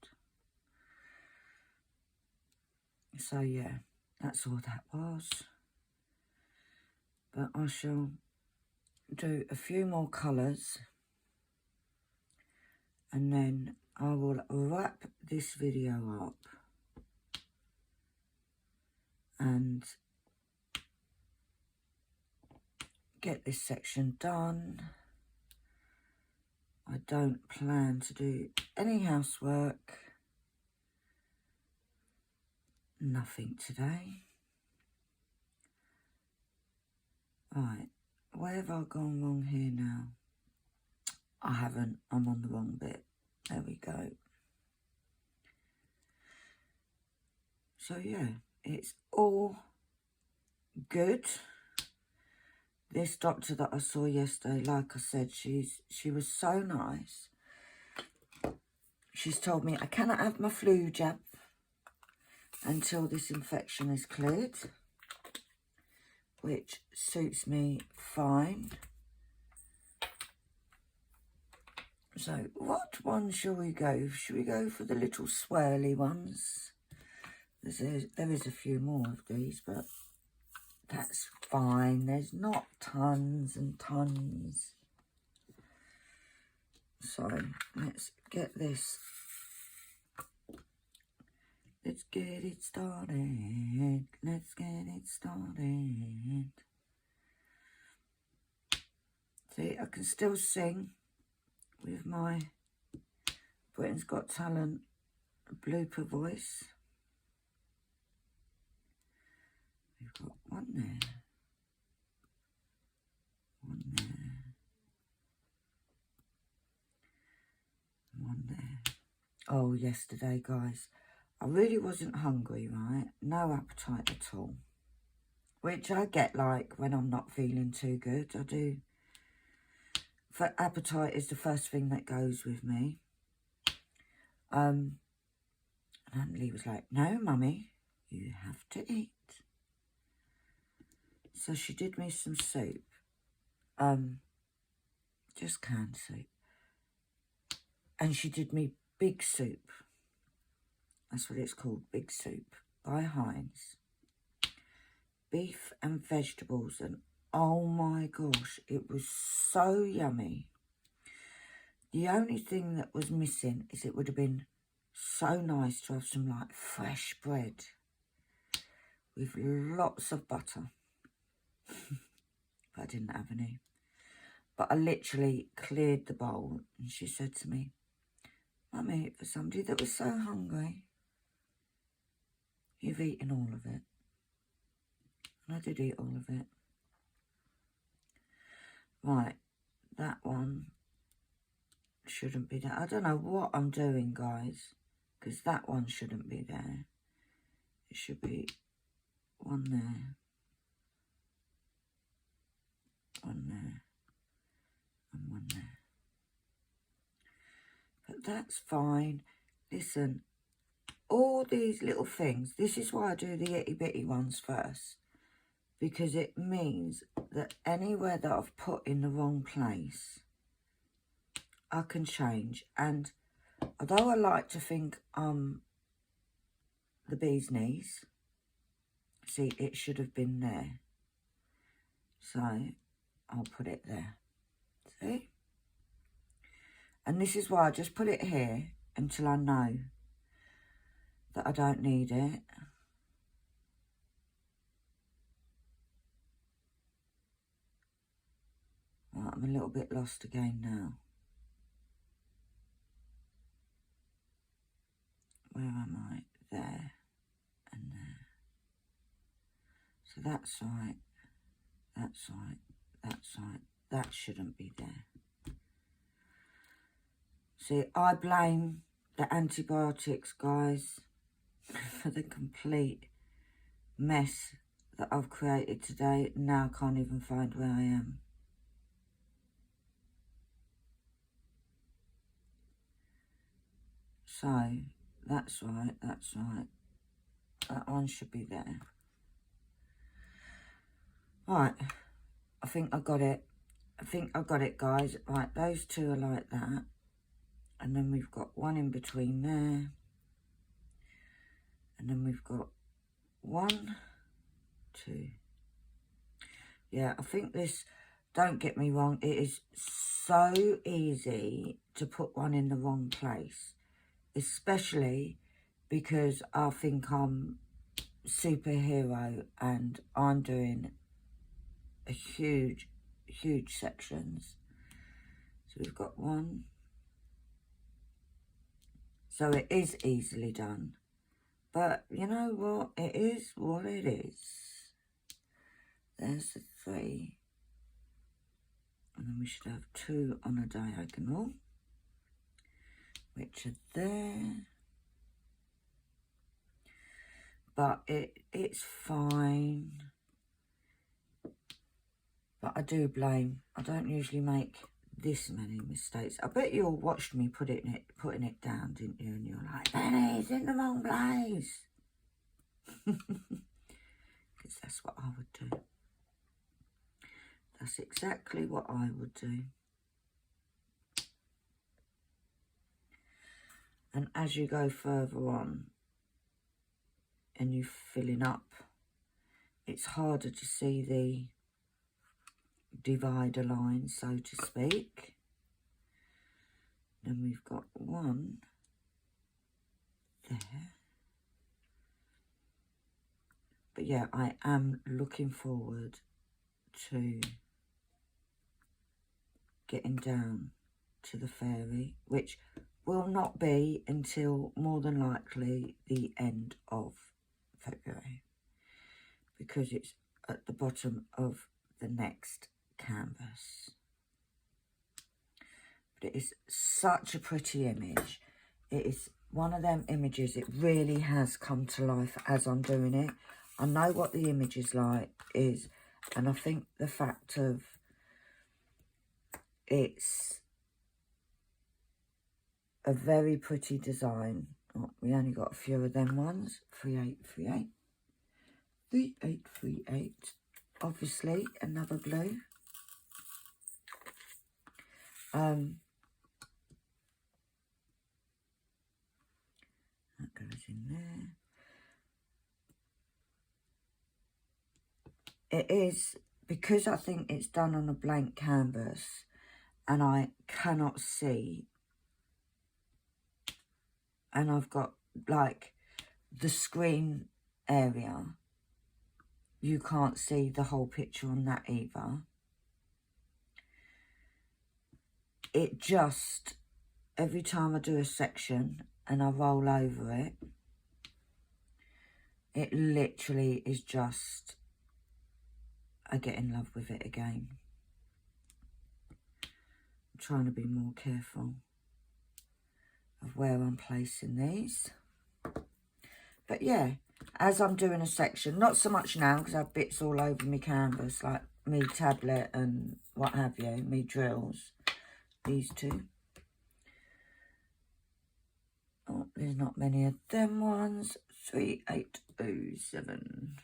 So yeah, that's all that was. But I shall do a few more colours and then I will wrap this video up and get this section done. I don't plan to do any housework. Nothing today. Right, where have I gone wrong here now? I haven't, I'm on the wrong bit. There we go. So yeah, it's all good. This doctor that I saw yesterday, like I said, she was so nice. She's told me I cannot have my flu jab until this infection is cleared, which suits me fine. So what one shall we go? Shall we go for the little swirly ones? There is a few more of these, but that's fine. There's not tons and tons. So let's get this. Let's get it started. Let's get it started. See, I can still sing with my Britain's Got Talent blooper voice. We've got one there, one there, one there. Oh, yesterday, guys, I really wasn't hungry, right? No appetite at all. Which I get, like, when I'm not feeling too good. I do. For appetite is the first thing that goes with me. And Lee was like, no, Mummy, you have to eat. So she did me some soup. Just canned soup. And she did me big soup. That's what it's called, big soup, by Heinz. Beef and vegetables, and oh my gosh, it was so yummy. The only thing that was missing is it would have been so nice to have some like fresh bread with lots of butter. But I didn't have any. But I literally cleared the bowl, and she said to me, Mummy, for somebody that was so hungry, you've eaten all of it. And I did eat all of it. Right, that one shouldn't be there. I don't know what I'm doing, guys, because that one shouldn't be there. It should be one there, one there, and one there. But that's fine. Listen, all these little things, this is why I do the itty bitty ones first, because it means that anywhere that I've put in the wrong place, I can change. And although I like to think the bee's knees, see, it should have been there. So I'll put it there. See? And this is why I just put it here until I know that I don't need it. Right, I'm a little bit lost again now. Where am I? There and there. So that's right, that's right, that's right. That shouldn't be there. See, I blame the antibiotics, guys, for the complete mess that I've created today. Now I can't even find where I am. So, that's right, that's right. That one should be there. Right, I think I got it. I think I got it, guys. Right, those two are like that. And then we've got one in between there. And then we've got 1, 2. Yeah, I think this, don't get me wrong, it is so easy to put one in the wrong place. Especially because I think I'm superhero and I'm doing a huge sections. So we've got 1. So it is easily done. But you know what? It is what it is. There's the 3. And then we should have 2 on a diagonal, which are there. But it's fine. But I do blame. I don't usually make this many mistakes. I bet you all watched me putting it down, didn't you? And you're like, Benny, it's in the wrong place. Because that's what I would do. That's exactly what I would do. And as you go further on and you're filling up, it's harder to see the divider line, so to speak. Then we've got 1 there. But yeah, I am looking forward to getting down to the fairy, which will not be until more than likely the end of February, because it's at the bottom of the next canvas. But it is such a pretty image. It is one of them images, it really has come to life as I'm doing it. I know what the image is like and I think the fact of it's a very pretty design. Oh, we only got a few of them ones. 3838. 3838. Obviously, another blue. That goes in there. It is, because I think it's done on a blank canvas and I cannot see, and I've got like the screen area, you can't see the whole picture on that either. It just, every time I do a section and I roll over it, it literally is just, I get in love with it again. I'm trying to be more careful of where I'm placing these. But yeah, as I'm doing a section, not so much now because I have bits all over my canvas, like me tablet and what have you, me drills, these two. Oh, there's not many of them ones. 3807.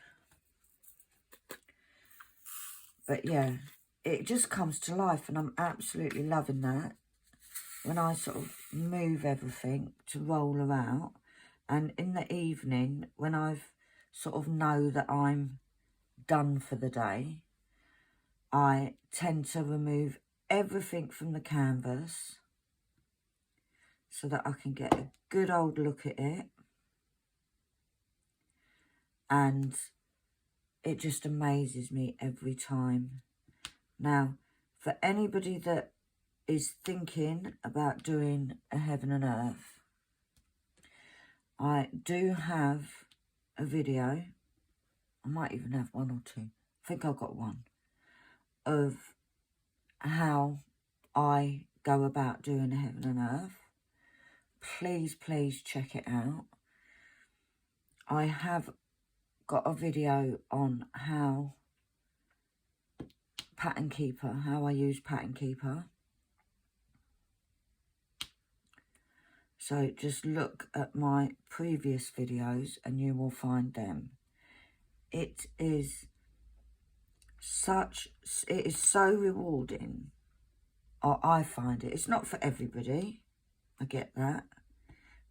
But yeah, it just comes to life and I'm absolutely loving that. When I sort of move everything to roll her out, and in the evening when I've sort of know that I'm done for the day, I tend to remove everything from the canvas so that I can get a good old look at it, and it just amazes me every time. Now, for anybody that is thinking about doing a Heaven and Earth, I do have a video, I might even have one or two, I think I've got one, of how I go about doing a Heaven and Earth. Please, please check it out. I have got a video on how Pattern Keeper, how I use Pattern Keeper. So just look at my previous videos and you will find them. It is so rewarding, or I find it. It's not for everybody, I get that,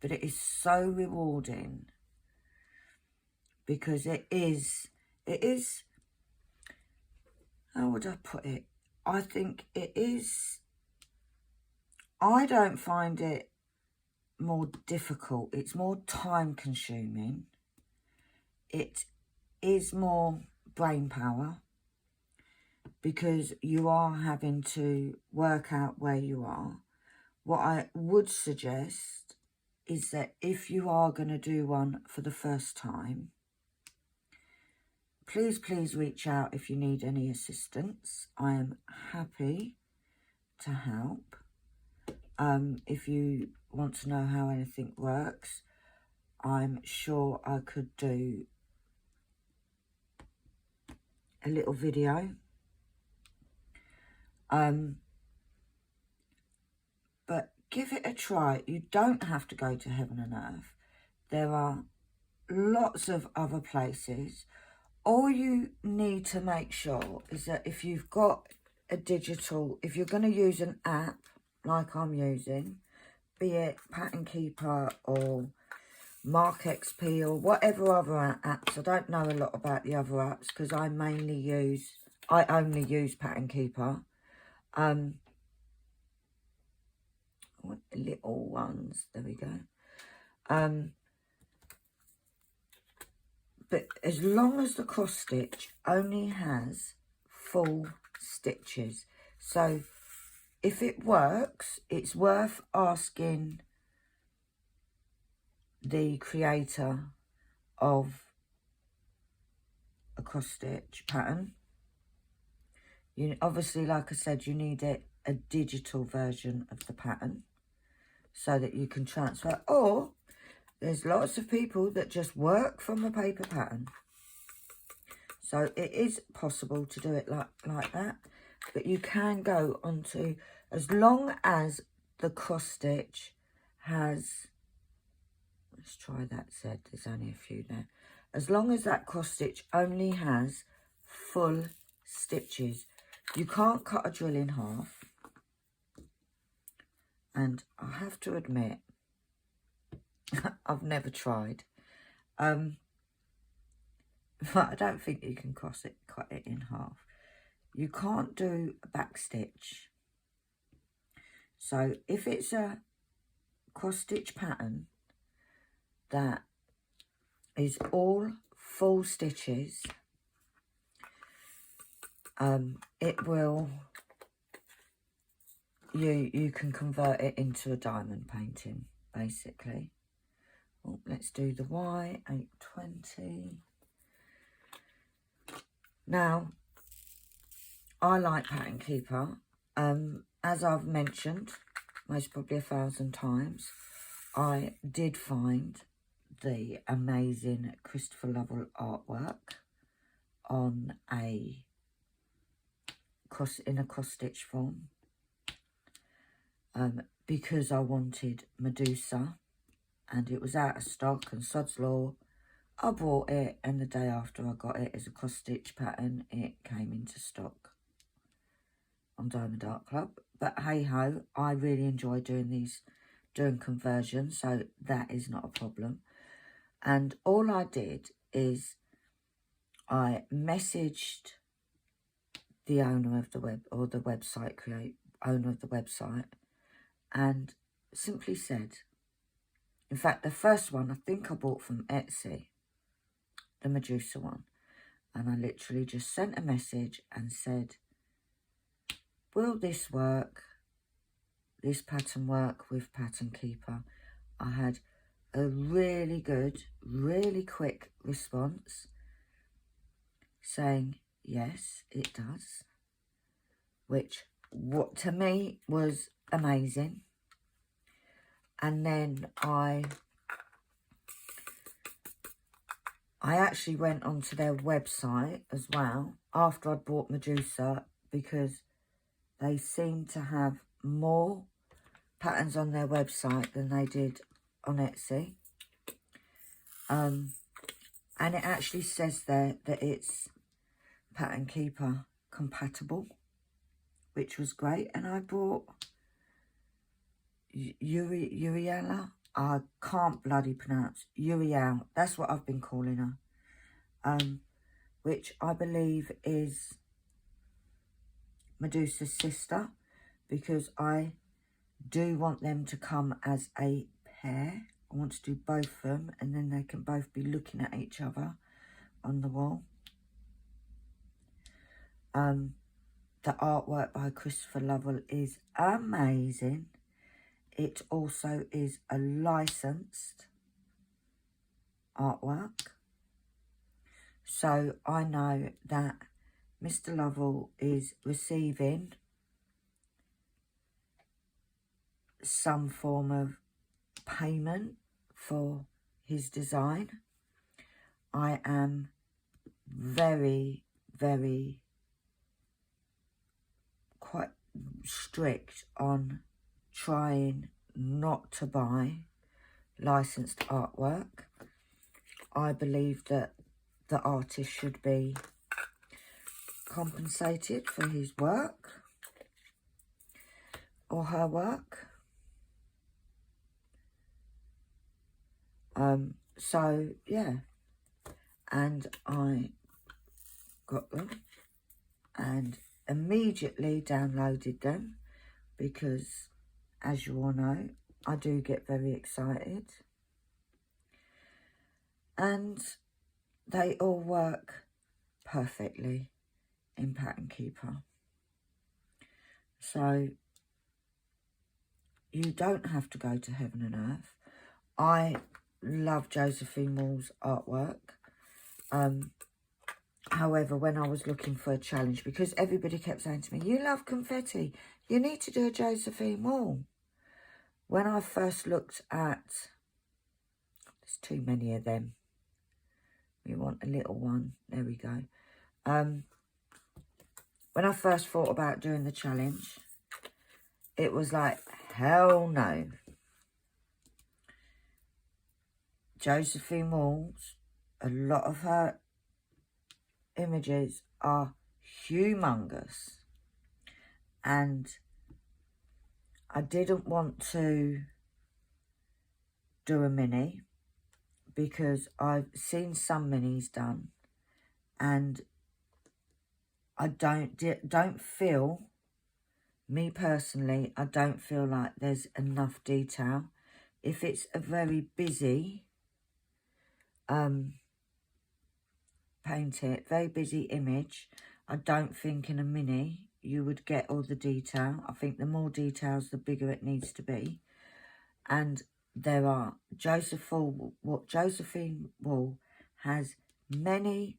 but it is so rewarding because it is, how would I put it? I think it is, I don't find it more difficult. It's more time consuming. It is more brain power because you are having to work out where you are. What I would suggest is that if you are going to do one for the first time, please, please reach out if you need any assistance. I am happy to help. If you want to know how anything works, I'm sure I could do a little video. But give it a try. You don't have to go to Heaven and Earth. There are lots of other places. All you need to make sure is that if you've got a digital, if you're going to use an app like I'm using, be it Pattern Keeper or Mark XP or whatever other apps. I don't know a lot about the other apps because I only use Pattern Keeper. What little ones, there we go. But as long as the cross stitch only has full stitches, so if it works, it's worth asking the creator of a cross stitch pattern. You obviously, like I said, you need a digital version of the pattern so that you can transfer, or there's lots of people that just work from a paper pattern. So it is possible to do it like that, but you can go onto, as long as the cross stitch has, let's try that Z, there's only a few there. As long as that cross stitch only has full stitches, you can't cut a drill in half. And I have to admit, I've never tried. But I don't think you can cut it in half. You can't do a back stitch. So if it's a cross stitch pattern that is all full stitches, it will, you can convert it into a diamond painting, basically. Oh, let's do the Y, 820. Now, I like Pattern Keeper. As I've mentioned, most probably 1,000 times, I did find the amazing Christopher Lovell artwork on in a cross stitch form, because I wanted Medusa and it was out of stock, and sod's law, I bought it, and the day after I got it as a cross stitch pattern, it came into stock on Diamond Art Club. But hey ho, I really enjoy doing conversions, so that is not a problem. And all I did is I messaged the owner of the owner of the website, and simply said, in fact, the first one I think I bought from Etsy, the Medusa one, and I literally just sent a message and said, will this pattern work with Pattern Keeper? I had a really good, really quick response saying, yes, it does, which to me was amazing. And then I actually went onto their website as well after I'd bought Medusa, because they seem to have more patterns on their website than they did on Etsy. And it actually says there that it's Pattern Keeper compatible, which was great. And I bought Uriela. I can't bloody pronounce Uriel. That's what I've been calling her. Which I believe is Medusa's sister, because I do want them to come as a pair. I want to do both of them, and then they can both be looking at each other on the wall. The artwork by Christopher Lovell is amazing. It also is a licensed artwork. So I know that Mr. Lovell is receiving some form of payment for his design. I am very, very quite strict on trying not to buy licensed artwork. I believe that the artist should be compensated for his work or her work. So yeah, and I got them and immediately downloaded them, because as you all know, I do get very excited, and they all work perfectly in Pattern Keeper. So you don't have to go to heaven and earth. I love Josephine Wall's artwork. However, when I was looking for a challenge, because everybody kept saying to me, you love confetti, you need to do a Josephine Wall. When I first looked at, there's too many of them. We want a little one. There we go. When I first thought about doing the challenge, it was like, hell no. Josephine Wall's, a lot of her images are humongous. And I didn't want to do a mini because I've seen some minis done and I don't feel, me personally, I don't feel like there's enough detail. If it's a very busy very busy image, I don't think in a mini you would get all the detail. I think the more details, the bigger it needs to be. And there are Josephine Wall has many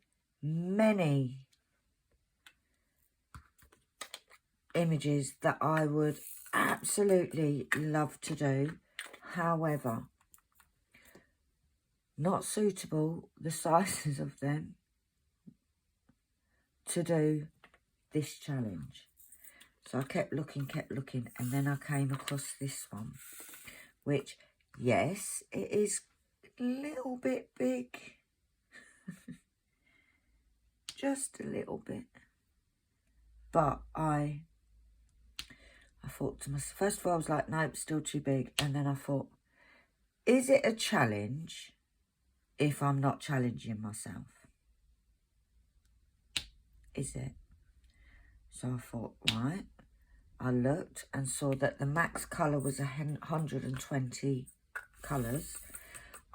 images that I would absolutely love to do. However, not suitable, the sizes of them, to do this challenge. So I kept looking, and then I came across this one, which, yes, it is a little bit big. Just a little bit. But I thought to myself, first of all, I was like, nope, still too big. And then I thought, is it a challenge if I'm not challenging myself? Is it? So I thought, right. I looked and saw that the max colour was 120 colours.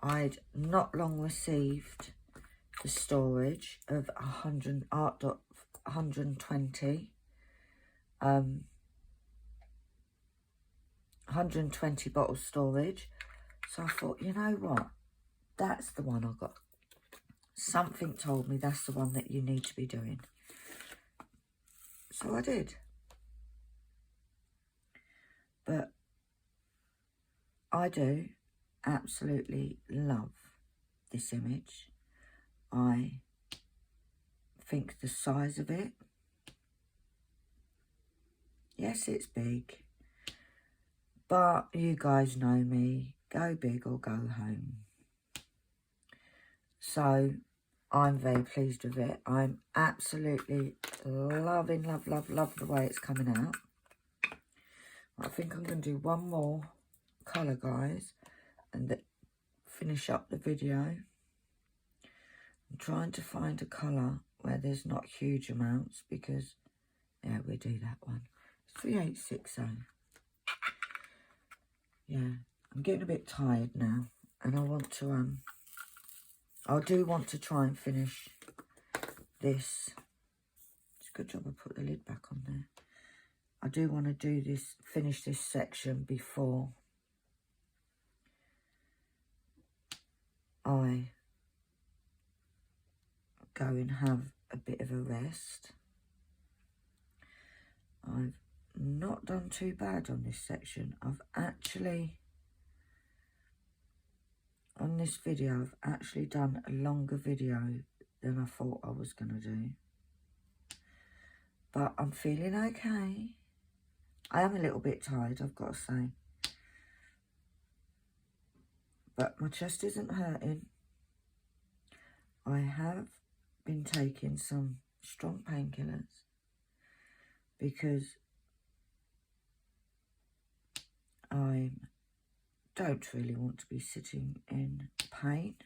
I'd not long received the storage of 120 120 bottle storage. So I thought, you know what, that's the one I got. Something told me that's the one that you need to be doing. So I did. But I do absolutely love this image. I think the size of it, yes, it's big, but you guys know me, go big or go home. So I'm very pleased with it. I'm absolutely loving, love the way it's coming out. I think I'm going to do one more colour, guys, and finish up the video. I'm trying to find a colour where there's not huge amounts because, yeah, we do that one. 3860. Yeah, I'm getting a bit tired now, and I want to, I do want to try and finish this. It's a good job I put the lid back on there. I do want to do this, finish this section before I go and have a bit of a rest. I've not done too bad on this section. I've actually, on this video, I've actually done a longer video than I thought I was going to do. But I'm feeling okay. I am a little bit tired, I've got to say. But my chest isn't hurting. I have been taking some strong painkillers because I don't really want to be sitting in pain.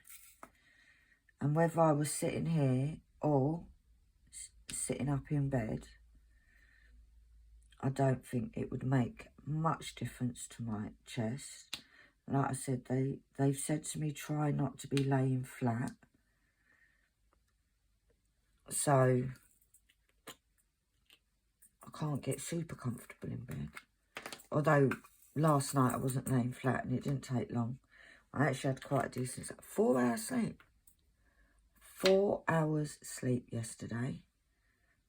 And whether I was sitting here or sitting up in bed, I don't think it would make much difference to my chest. Like I said, they've said to me, try not to be laying flat. So I can't get super comfortable in bed. Although last night I wasn't laying flat and it didn't take long. I actually had quite a decent 4 hours sleep. 4 hours sleep yesterday.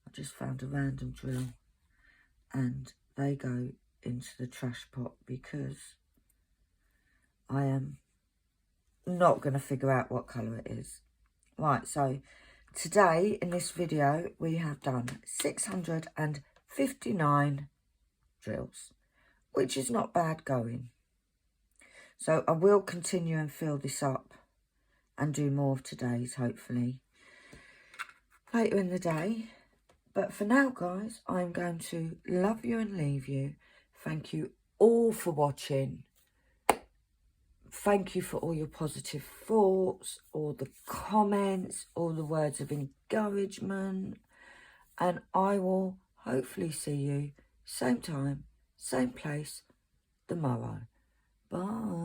I just found a random drill and they go into the trash pot because I am not going to figure out what colour it is. Right, so today in this video we have done 659 drills, which is not bad going. So I will continue and fill this up and do more of today's, hopefully, later in the day. But for now, guys, I'm going to love you and leave you. Thank you all for watching. Thank you for all your positive thoughts, all the comments, all the words of encouragement. And I will hopefully see you same time, same place tomorrow. Bye.